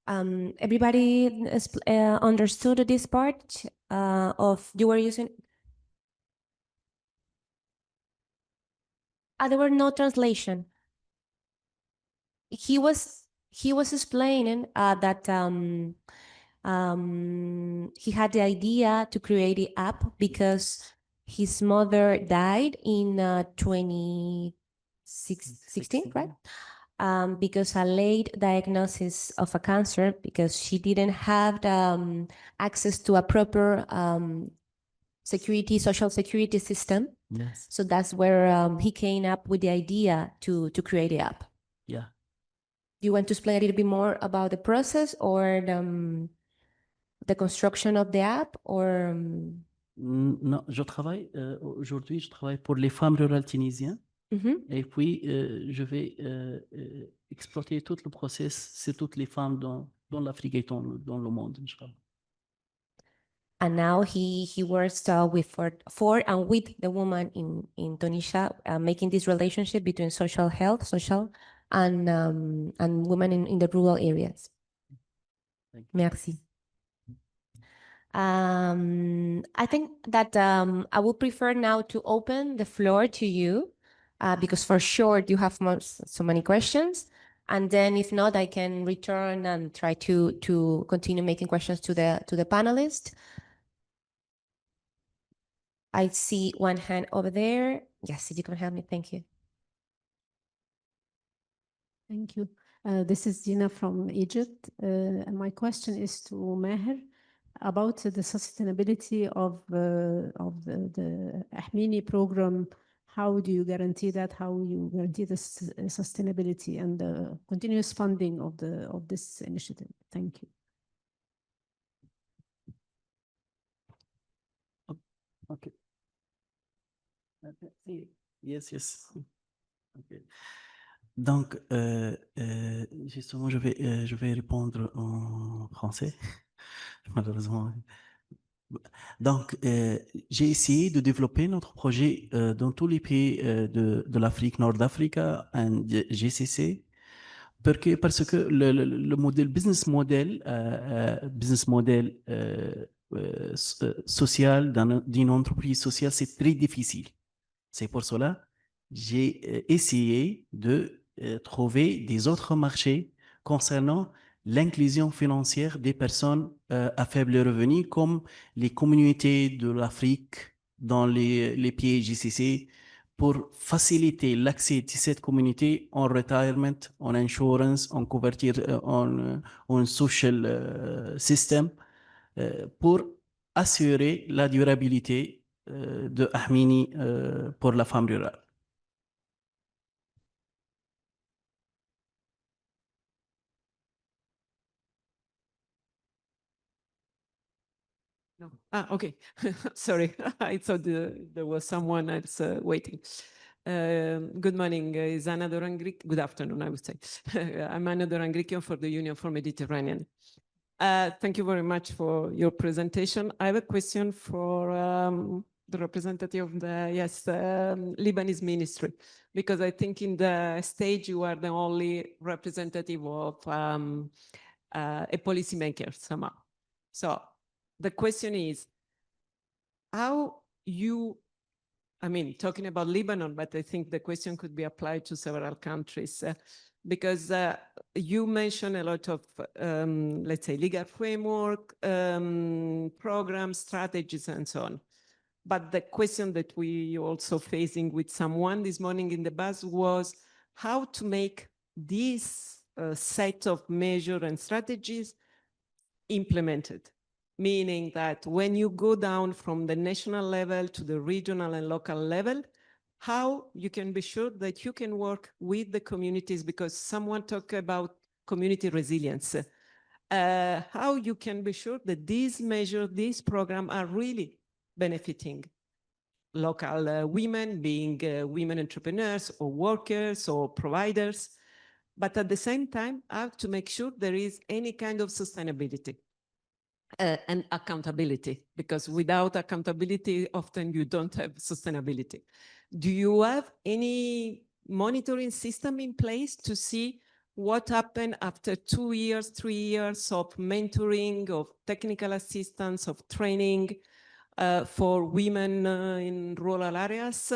Everybody understood this part of you were using. There were no translation. He was explaining that he had the idea to create the app because his mother died in 2016, right? Because a late diagnosis of a cancer, because she didn't have access to a proper social security system. Yes. So that's where he came up with the idea to create the app. Yeah. Do you want to explain a little bit more about the process or the construction of the app or? Non, aujourd'hui, je travaille pour les femmes rurales tunisiennes. Et puis, je vais exploiter tout le process sur toutes les femmes dans l'Afrique et dans le monde, Inch'Allah. And now he works for and with the woman in Tunisia, making this relationship between social and women in the rural areas. Merci. I think that I would prefer now to open the floor to you because for sure you have so many questions. And then if not, I can return and try to continue making questions to the panelists. I see one hand over there. Yes, if you can help me, thank you. Thank you. This is Dina from Egypt. And my question is to Maher about the sustainability of the Ahmini program. How do you guarantee that? How you guarantee the sustainability and the continuous funding of this initiative? Thank you. Okay. Yes. Okay. Donc, justement, je vais répondre en français, malheureusement. Donc, j'ai essayé de développer notre projet dans tous les pays de l'Afrique, Nord d'Africa, et GCC, parce que le modèle business model social d'une entreprise sociale, c'est très difficile. C'est pour cela que j'ai essayé de trouver des autres marchés concernant l'inclusion financière des personnes à faible revenu, comme les communautés de l'Afrique dans les pays GCC, pour faciliter l'accès de cette communauté en retirement, en insurance, en couverture, en social system, pour assurer la durabilité de Ahmini pour la femme rurale. No. Okay. Sorry, I thought there was someone else waiting. Good morning, Zana Dorangrik. Good afternoon, I would say. I'm Anna Dorangrikian for the Union for Mediterranean. Thank you very much for your presentation. I have a question for the representative of the Lebanese ministry, because I think in the stage you are the only representative of a policymaker somehow. So the question is, how you, I mean, talking about Lebanon, but I think the question could be applied to several countries, because you mentioned a lot of, let's say, legal framework, programs, strategies, and so on. But the question that we also facing with someone this morning in the bus was how to make this set of measures and strategies implemented. Meaning that when you go down from the national level to the regional and local level, how you can be sure that you can work with the communities, because someone talked about community resilience. How you can be sure that these measures, these programs are really benefiting local women, being women entrepreneurs or workers or providers. But at the same time, I have to make sure there is any kind of sustainability and accountability, because without accountability, often you don't have sustainability. Do you have any monitoring system in place to see what happened after 2 years, 3 years of mentoring, of technical assistance, of training for women in rural areas?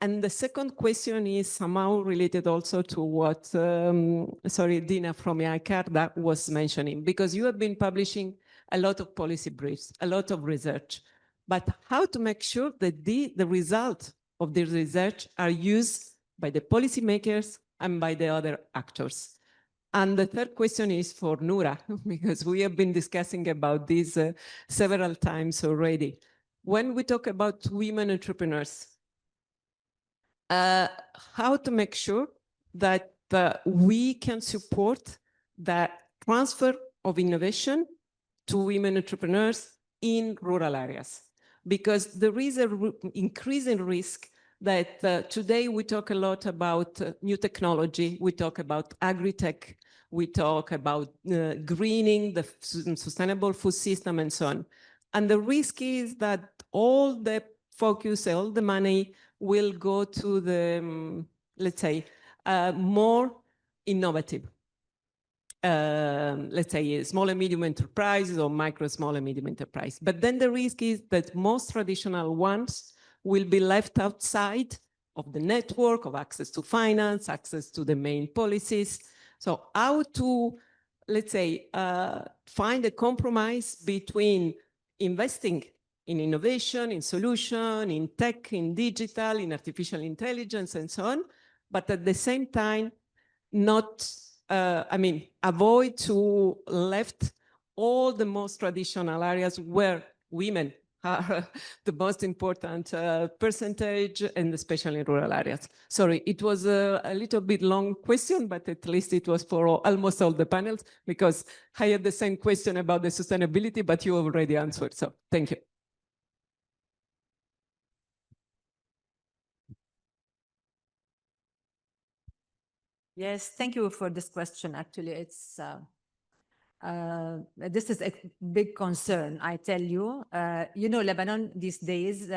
And the second question is somehow related also to what, Dina from ICARDA was mentioning, because you have been publishing a lot of policy briefs, a lot of research, but how to make sure that the result of the research are used by the policymakers and by the other actors? And the third question is for Noura, because we have been discussing about this several times already. When we talk about women entrepreneurs, how to make sure that we can support the transfer of innovation to women entrepreneurs in rural areas? Because there is an increasing risk that today we talk a lot about new technology, we talk about agri-tech, we talk about greening the sustainable food system and so on. And the risk is that all the focus, all the money will go to the, let's say, more innovative, let's say, small and medium enterprises or micro, small and medium enterprise. But then the risk is that most traditional ones will be left outside of the network of access to finance, access to the main policies. So how to, let's say, find a compromise between investing in innovation, in solution, in tech, in digital, in artificial intelligence, and so on, but at the same time, not, avoid to left all the most traditional areas where women are the most important percentage, and especially in rural areas. Sorry, it was a little bit long question, but at least it was for almost all the panels, because I had the same question about the sustainability, but you already answered, so thank you. Yes, thank you for this question. Actually, it's this is a big concern, I tell you. You know, Lebanon these days,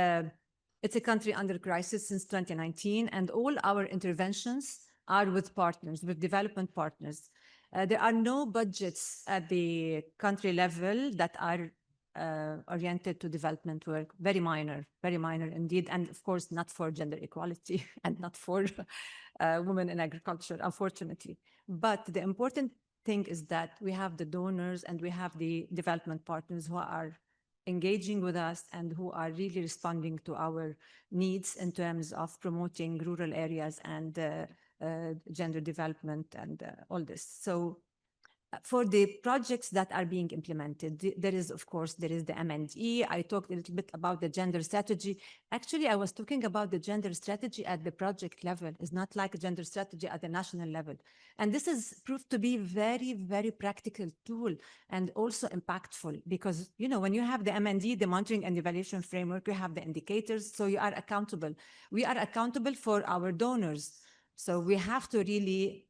it's a country under crisis since 2019, and all our interventions are with partners, with development partners. There are no budgets at the country level that are oriented to development work, very minor indeed, and of course not for gender equality and not for women in agriculture, unfortunately. But the important thing is that we have the donors and we have the development partners who are engaging with us and who are really responding to our needs in terms of promoting rural areas and gender development and all this. So for the projects that are being implemented, there is the M&E. I talked a little bit about the gender strategy. Actually, I was talking about the gender strategy at the project level. It's not like a gender strategy at the national level. And this is proved to be very, very practical tool and also impactful, because, you know, when you have the M&E, the monitoring and evaluation framework, you have the indicators, so you are accountable. We are accountable for our donors. So we have to really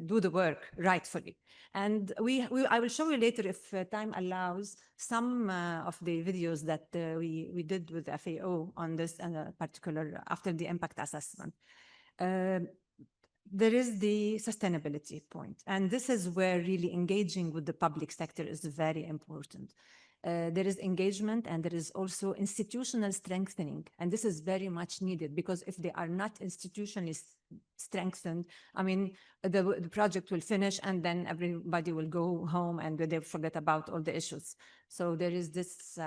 do the work rightfully. And I will show you later, if time allows, some of the videos that we did with FAO on this particular after the impact assessment. There is the sustainability point, and this is where really engaging with the public sector is very important. There is engagement and there is also institutional strengthening, and this is very much needed, because if they are not institutionally strengthened, I mean, the project will finish and then everybody will go home and they forget about all the issues. So there is this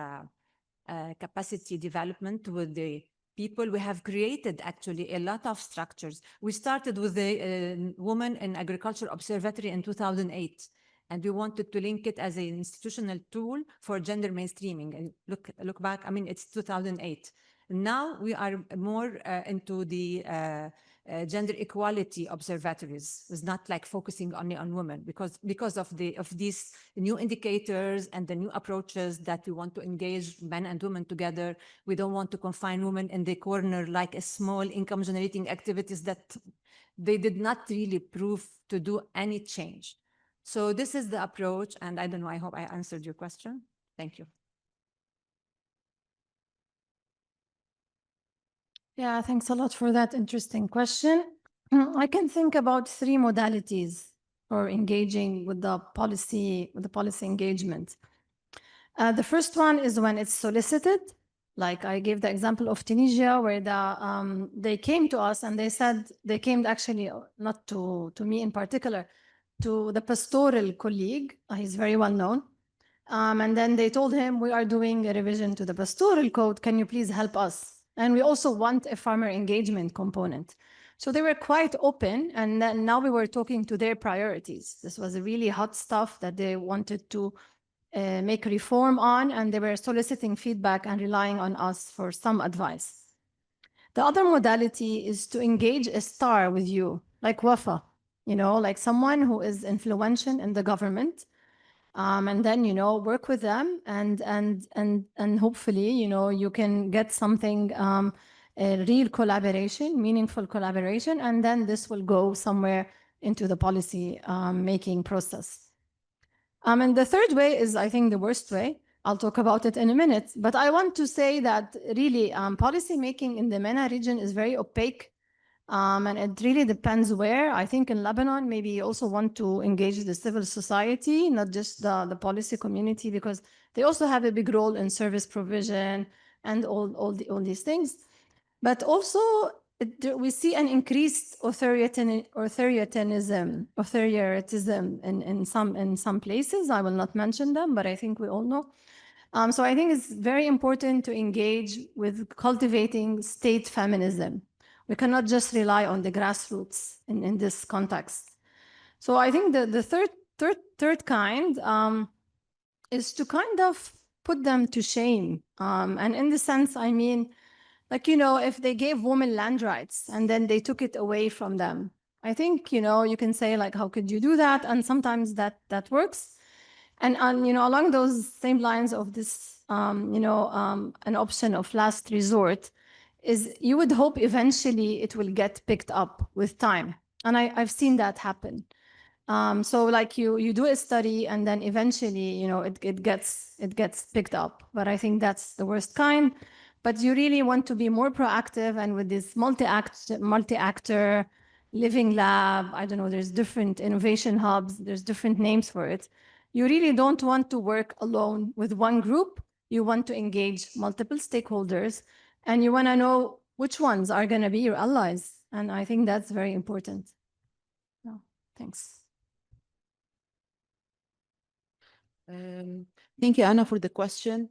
capacity development with the people. We have created actually a lot of structures. We started with the Women in Agriculture Observatory in 2008. And we wanted to link it as an institutional tool for gender mainstreaming. And look back, I mean, it's 2008. Now we are more into the gender equality observatories. It's not like focusing only on women because of these new indicators and the new approaches that we want to engage men and women together. We don't want to confine women in the corner like a small income generating activities that they did not really prove to do any change. So this is the approach, and I don't know, I hope I answered your question. Thank you. Yeah, thanks a lot for that interesting question. I can think about 3 modalities for engaging with the policy engagement. The first one is when it's solicited. Like I gave the example of Tunisia, where they came to us and they said, they came actually not to me in particular, to the pastoral colleague. He's very well known. And then they told him, we are doing a revision to the pastoral code. Can you please help us? And we also want a farmer engagement component. So they were quite open. And then now we were talking to their priorities. This was a really hot stuff that they wanted to make reform on. And they were soliciting feedback and relying on us for some advice. The other modality is to engage a star with you, like Wafaa, like someone who is influential in the government. And then, work with them and hopefully, you can get something, a real collaboration, meaningful collaboration, and then this will go somewhere into the policy making process. And the third way is, I think, the worst way. I'll talk about it in a minute, but I want to say that really policy making in the MENA region is very opaque. And it really depends where. I think in Lebanon, maybe you also want to engage the civil society, not just the policy community, because they also have a big role in service provision and all these things. But also, we see an increased authoritarianism in some places. I will not mention them, but I think we all know. So I think it's very important to engage with cultivating state feminism. We cannot just rely on the grassroots in this context. So I think the third kind is to kind of put them to shame. And in the sense, I mean, like, if they gave women land rights and then they took it away from them, I think, you can say, like, how could you do that? And sometimes that works. And along those same lines of this, an option of last resort, is you would hope eventually it will get picked up with time. And I've seen that happen. So like you do a study and then eventually, it gets picked up. But I think that's the worst kind. But you really want to be more proactive, and with this multi-actor living lab, I don't know, there's different innovation hubs, there's different names for it. You really don't want to work alone with one group. You want to engage multiple stakeholders, and you want to know which ones are going to be your allies. And I think that's very important. No, thanks. Thank you, Anna, for the question.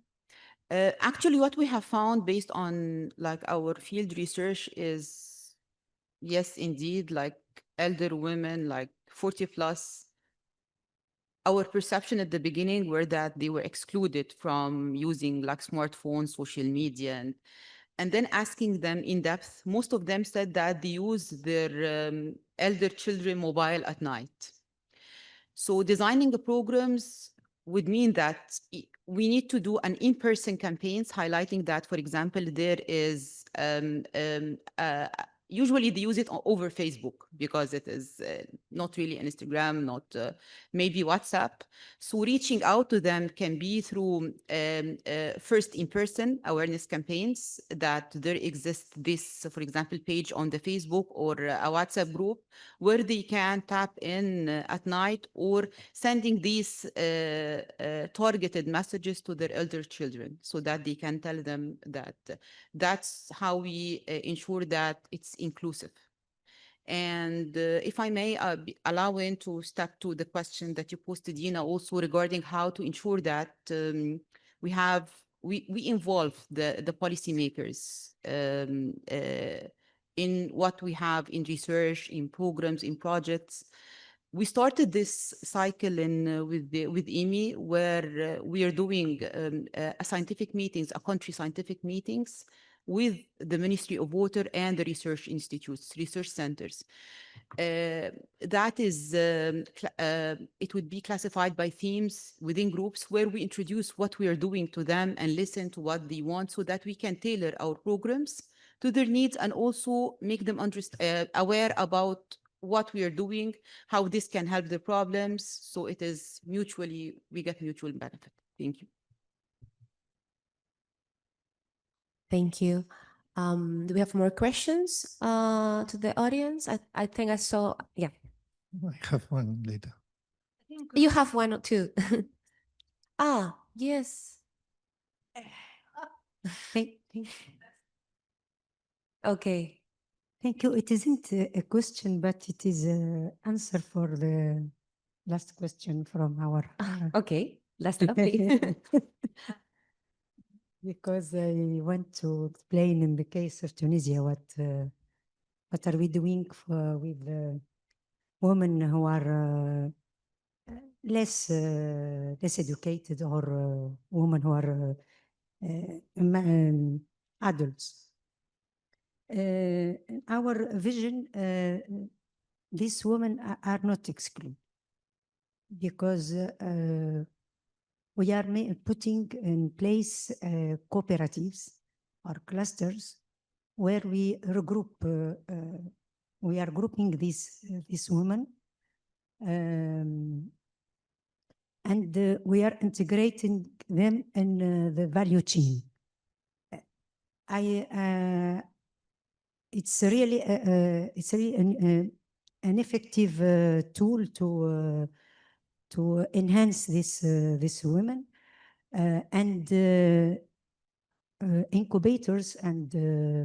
Actually, what we have found based on like our field research is, yes, indeed, like elder women, like 40 plus, our perception at the beginning were that they were excluded from using like smartphones, social media, and then asking them in depth, most of them said that they use their elder children mobile at night. So designing the programs would mean that we need to do an in-person campaigns highlighting that, for example, there is usually they use it over Facebook because it is not really Instagram, not maybe WhatsApp. So reaching out to them can be through first in-person awareness campaigns that there exists this, for example, page on the Facebook or a WhatsApp group where they can tap in at night, or sending these targeted messages to their elder children so that they can tell them that that's how we ensure that it's inclusive. And if I may, allow in to step to the question that you posted, Dina, also regarding how to ensure that we involve the policymakers in what we have in research, in programs, in projects. We started this cycle with IWMI, where we are doing a scientific meetings, a country scientific meetings, with the Ministry of Water and the research institutes, research centers. That is, it would be classified by themes within groups where we introduce what we are doing to them and listen to what they want so that we can tailor our programs to their needs and also make them aware about what we are doing, how this can help the problems. So it is mutually, we get mutual benefit. Thank you. Thank you. Do we have more questions to the audience? I think I saw, yeah. I have one later. You have one or two. Ah, yes. Thank you. Okay. Thank you. It isn't a question, but it is an answer for the last question from our. Okay, that's lovely. Because I want to explain in the case of Tunisia what are we doing with women who are less educated or women who are adults. Our vision, these women are not excluded because we are putting in place cooperatives or clusters where we regroup, we are grouping these women and we are integrating them in the value chain. It's really an effective tool to enhance this women and incubators and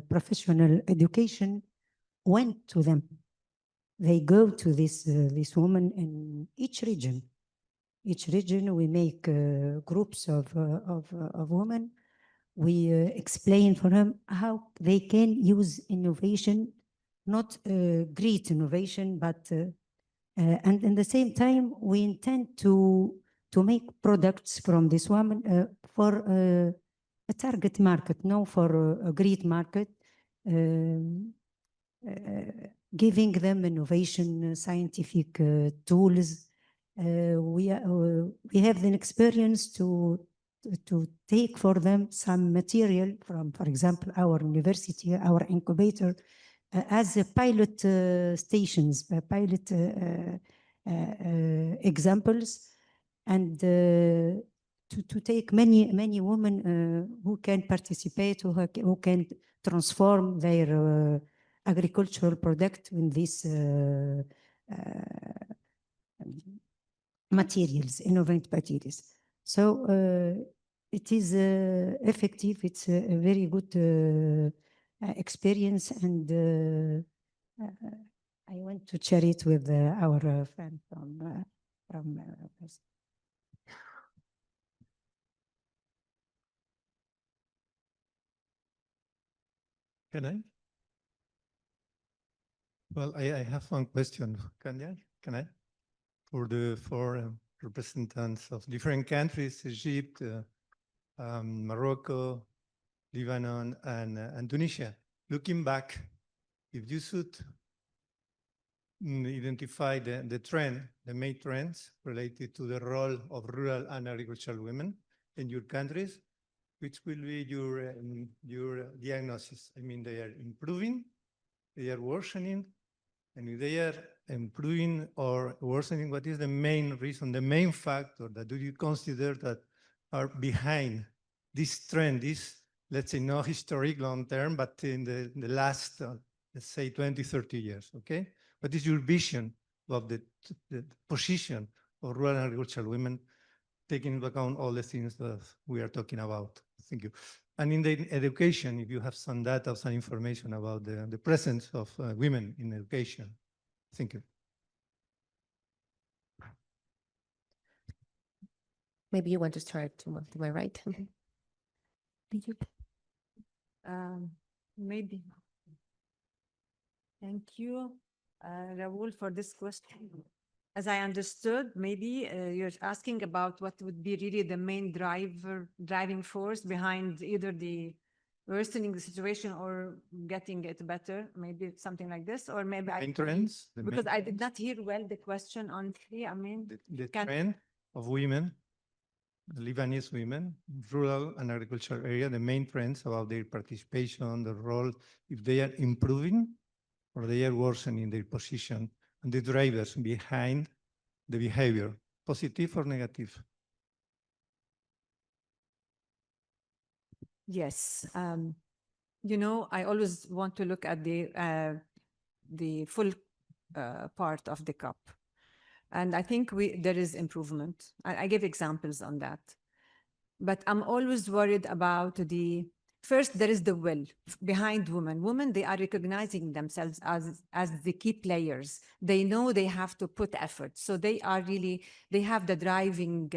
professional education went to them. They go to this woman in each region. Each region we make groups of women. We explain for them how they can use innovation, not great innovation, but and in the same time, we intend to make products from this woman for a target market, not for a great market, giving them innovation, scientific tools. We have an experience to take for them some material from, for example, our university, our incubator, as a pilot stations, pilot examples, and to take many women who can participate, who can transform their agricultural product in these materials, innovative materials. So it is effective. It's a very good experience, and I want to share it with our friend from. Can I? Well, I have one question. Can I? For the four representatives of different countries, Egypt, Morocco, Lebanon, and Tunisia. Looking back, if you should identify the trend, the main trends related to the role of rural and agricultural women in your countries, which will be your diagnosis? I mean, they are improving, they are worsening, and if they are improving or worsening, what is the main reason, the main factor that do you consider that are behind this trend, this, let's say, not historic long term, but in the last, let's say, 20, 30 years, okay? What is your vision of the position of rural and agricultural women, taking into account all the things that we are talking about? Thank you. And in the education, if you have some data, some information about the presence of women in education. Thank you. Maybe you want to start to my right. Thank you. Maybe. Thank you, Raoul, for this question. As I understood, maybe you're asking about what would be really the main driving force behind either the worsening the situation or getting it better? Maybe something like this, or maybe Main trends. because I did not hear well the question on I mean, the trend of women, Lebanese women, rural and agricultural area, the main trends about their participation, the role, if they are improving or they are worsening their position, and the drivers behind the behavior, positive or negative. Yes. You know, I always want to look at the full part of the cup. And I think there is improvement. I give examples on that. But I'm always worried about first, there is the will behind women. Women, they are recognizing themselves as the key players. They know they have to put effort. So they have the driving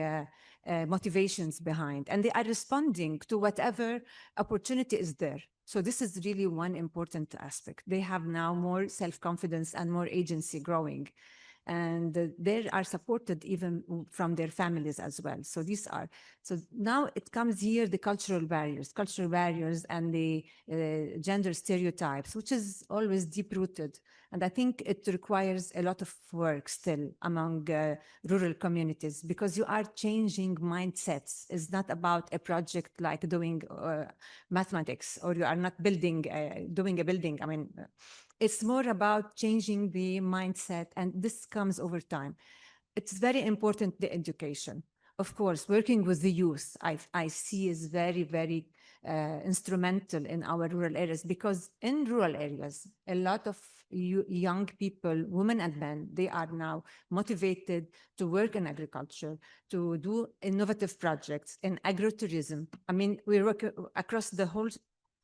motivations behind, and they are responding to whatever opportunity is there. So this is really one important aspect. They have now more self-confidence and more agency growing. And they are supported even from their families as well. So now it comes here, the cultural barriers and the gender stereotypes, which is always deep-rooted. And I think it requires a lot of work still among rural communities, because you are changing mindsets. It's not about a project like doing mathematics, or you are not doing a building. I mean, it's more about changing the mindset, and this comes over time. It's very important, the education. Of course, working with the youth, I see is very, very instrumental in our rural areas, because in rural areas, a lot of young people, women and men, they are now motivated to work in agriculture, to do innovative projects in agrotourism. I mean, we work across the whole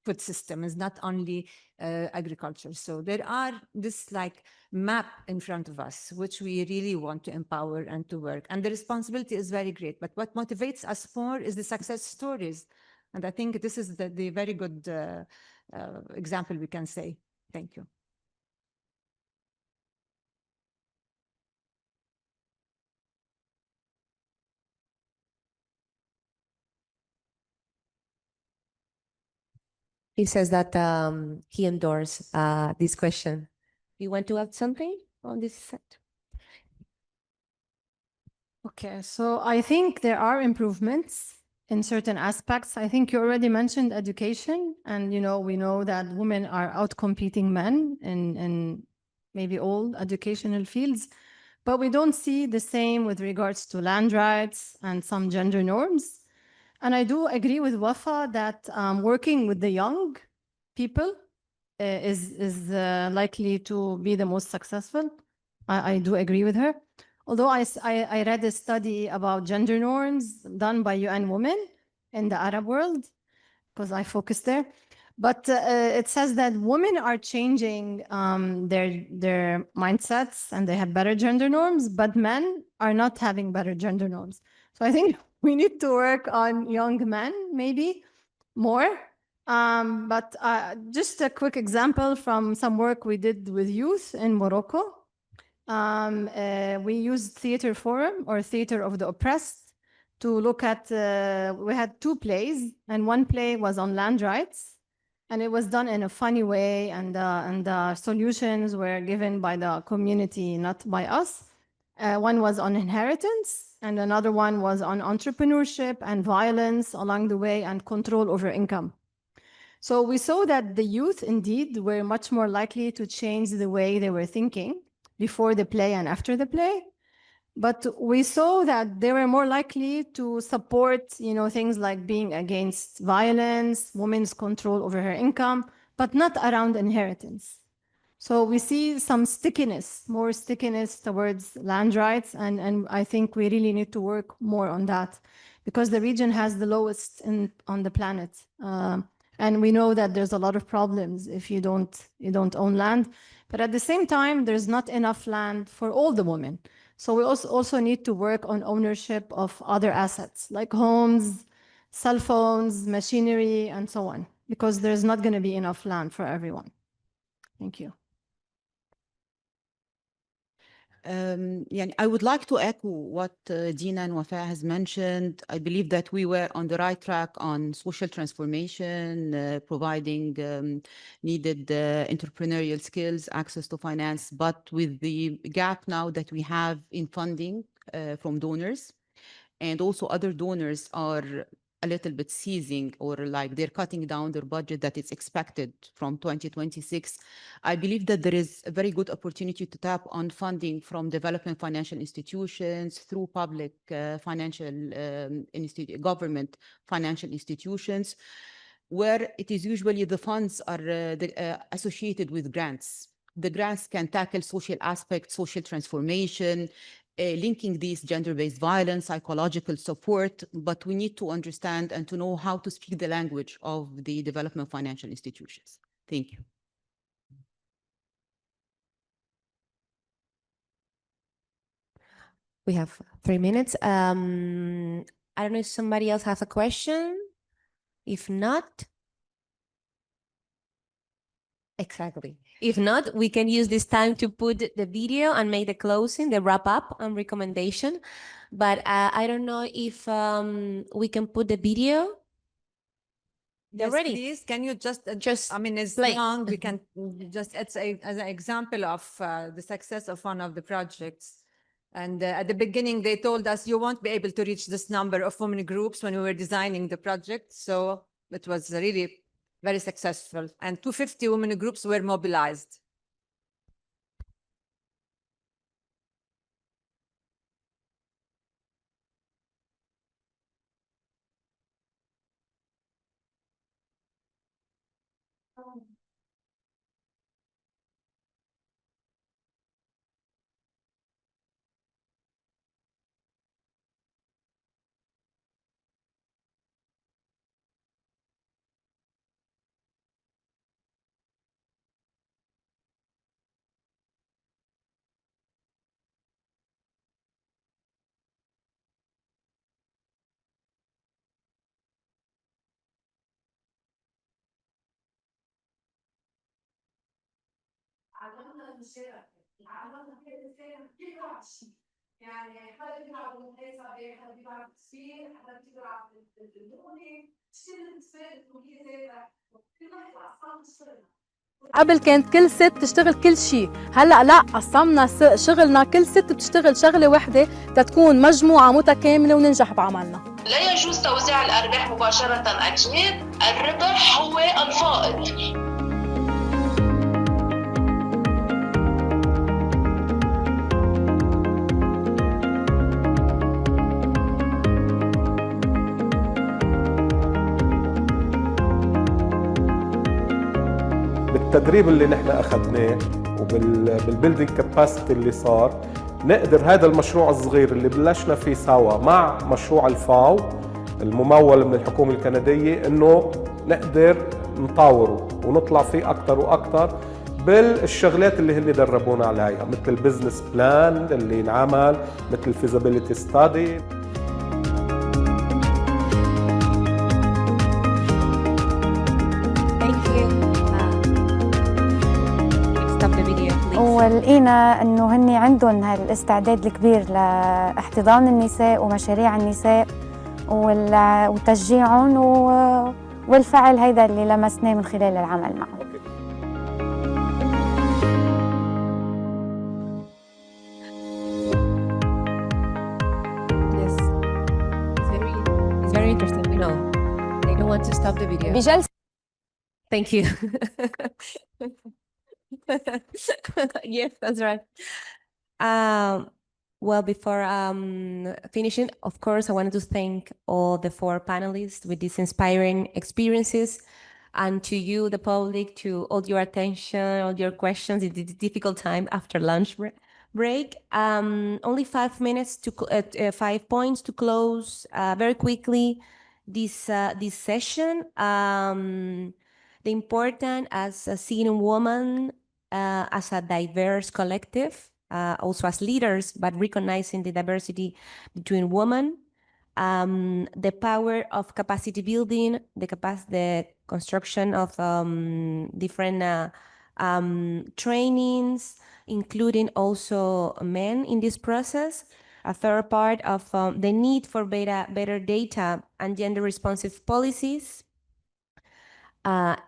food system, is not only agriculture. So there are this like map in front of us, which we really want to empower and to work. And the responsibility is very great. But what motivates us more is the success stories. And I think this is the very good example we can say. Thank you. He says that he endorsed this question. You want to add something on this set? Okay, so I think there are improvements in certain aspects. I think you already mentioned education, and we know that women are outcompeting men in maybe all educational fields, but we don't see the same with regards to land rights and some gender norms. And I do agree with Wafaa that working with the young people is likely to be the most successful. I do agree with her. Although I read a study about gender norms done by UN Women in the Arab world, because I focus there. But it says that women are changing their mindsets and they have better gender norms, but men are not having better gender norms. So I think we need to work on young men, maybe more. But just a quick example from some work we did with youth in Morocco. We used Theater Forum, or Theater of the Oppressed, to look at, we had 2 plays, and one play was on land rights, and it was done in a funny way, and the solutions were given by the community, not by us. One was on inheritance, and another one was on entrepreneurship and violence along the way and control over income. So we saw that the youth indeed were much more likely to change the way they were thinking before the play and after the play. But we saw that they were more likely to support, things like being against violence, women's control over her income, but not around inheritance. So we see some more stickiness towards land rights, and I think we really need to work more on that, because the region has the lowest on the planet. And we know that there's a lot of problems if you don't own land. But at the same time, there's not enough land for all the women. So we also need to work on ownership of other assets, like homes, cell phones, machinery, and so on, because there's not going to be enough land for everyone. Thank you. I would like to echo what Dina and Wafaa has mentioned. I believe that we were on the right track on social transformation, providing needed entrepreneurial skills, access to finance, but with the gap now that we have in funding from donors, and also other donors are a little bit seizing or like they're cutting down their budget that is expected from 2026. I believe that there is a very good opportunity to tap on funding from development financial institutions through public government financial institutions, where it is usually the funds are associated with grants. The grants can tackle social aspects, social transformation, linking these gender-based violence, psychological support, but we need to understand and to know how to speak the language of the development financial institutions. Thank you. We have 3 minutes. I don't know if somebody else has a question. If not, exactly. If not, we can use this time to put the video and make the closing, the wrap up and recommendation. But I don't know if we can put the video. Yes, ready. please. Can you just I mean, it's play. long. We can just as an example of the success of one of the projects. And at the beginning, they told us you won't be able to reach this number of women groups when we were designing the project. So it was really very successful. And 250 women groups were mobilized. قبل كانت كل ست تشتغل كل شيء، هلا لا، قسمنا شغلنا، كل ست بتشتغل شغله وحده تتكون مجموعه متكامله وننجح بعملنا. لا يجوز توزيع الارباح مباشره اجناد، الربح هو الفائض. بالتدريب اللي نحن اخذناه وبالبيلدينج كاباسيتي اللي صار، نقدر هذا المشروع الصغير اللي بلشنا فيه سوا مع مشروع الفاو الممول من الحكومة الكندية، انه نقدر نطوره ونطلع فيه اكثر واكثر بالشغلات اللي هن دربونا عليها، مثل البزنس بلان اللي انعمل، مثل الفيزابيليتي ستادي. ولقينا انه هن عندهم هالاستعداد الكبير لاحتضان النساء ومشاريع النساء وتشجيعهم والفعل هيدا اللي لمسناه من خلال العمل معهم. Yes, it's very interesting. We know they don't want to stop the video. بجلسة. Thank you. Yes, that's right. Well, before finishing, of course, I wanted to thank all the 4 panelists with these inspiring experiences, and to you, the public, to all your attention, all your questions in this difficult time after lunch break. Only 5 minutes to 5 points to close very quickly this session. The important as seeing woman as a diverse collective, also as leaders, but recognizing the diversity between women, the power of capacity building, the construction of different trainings, including also men in this process. A third part of the need for better data and gender-responsive policies.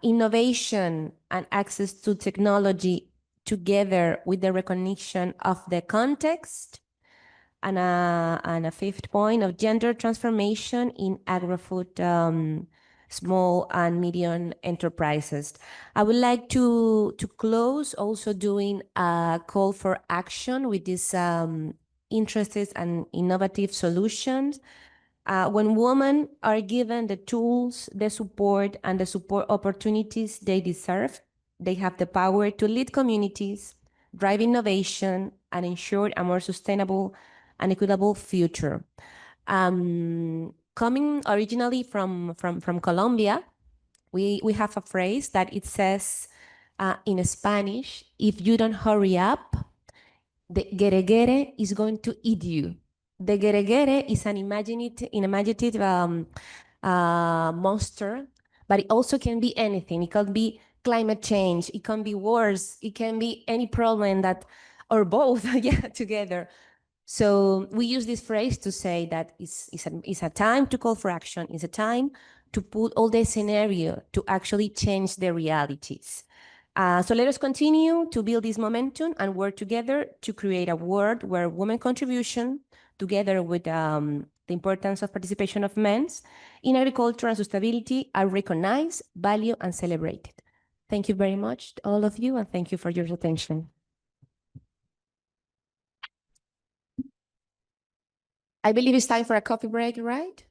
Innovation and access to technology together with the recognition of the context. And a fifth point of gender transformation in agro-food small and medium enterprises. I would like to close also doing a call for action with these interested and innovative solutions. When women are given the tools, the support, and the support opportunities they deserve, they have the power to lead communities, drive innovation, and ensure a more sustainable and equitable future. Coming originally from Colombia, we have a phrase that it says in Spanish, if you don't hurry up, the geregere is going to eat you. The geregere is an imaginative monster, but it also can be anything. It can be climate change, it can be wars, it can be any problem that, or both, yeah, together. So we use this phrase to say that it's a time to call for action, it's a time to put all the scenario to actually change the realities. So let us continue to build this momentum and work together to create a world where women contribution, together with the importance of participation of men in agriculture and sustainability, are recognized, valued, and celebrated. Thank you very much, all of you, and thank you for your attention. I believe it's time for a coffee break, right?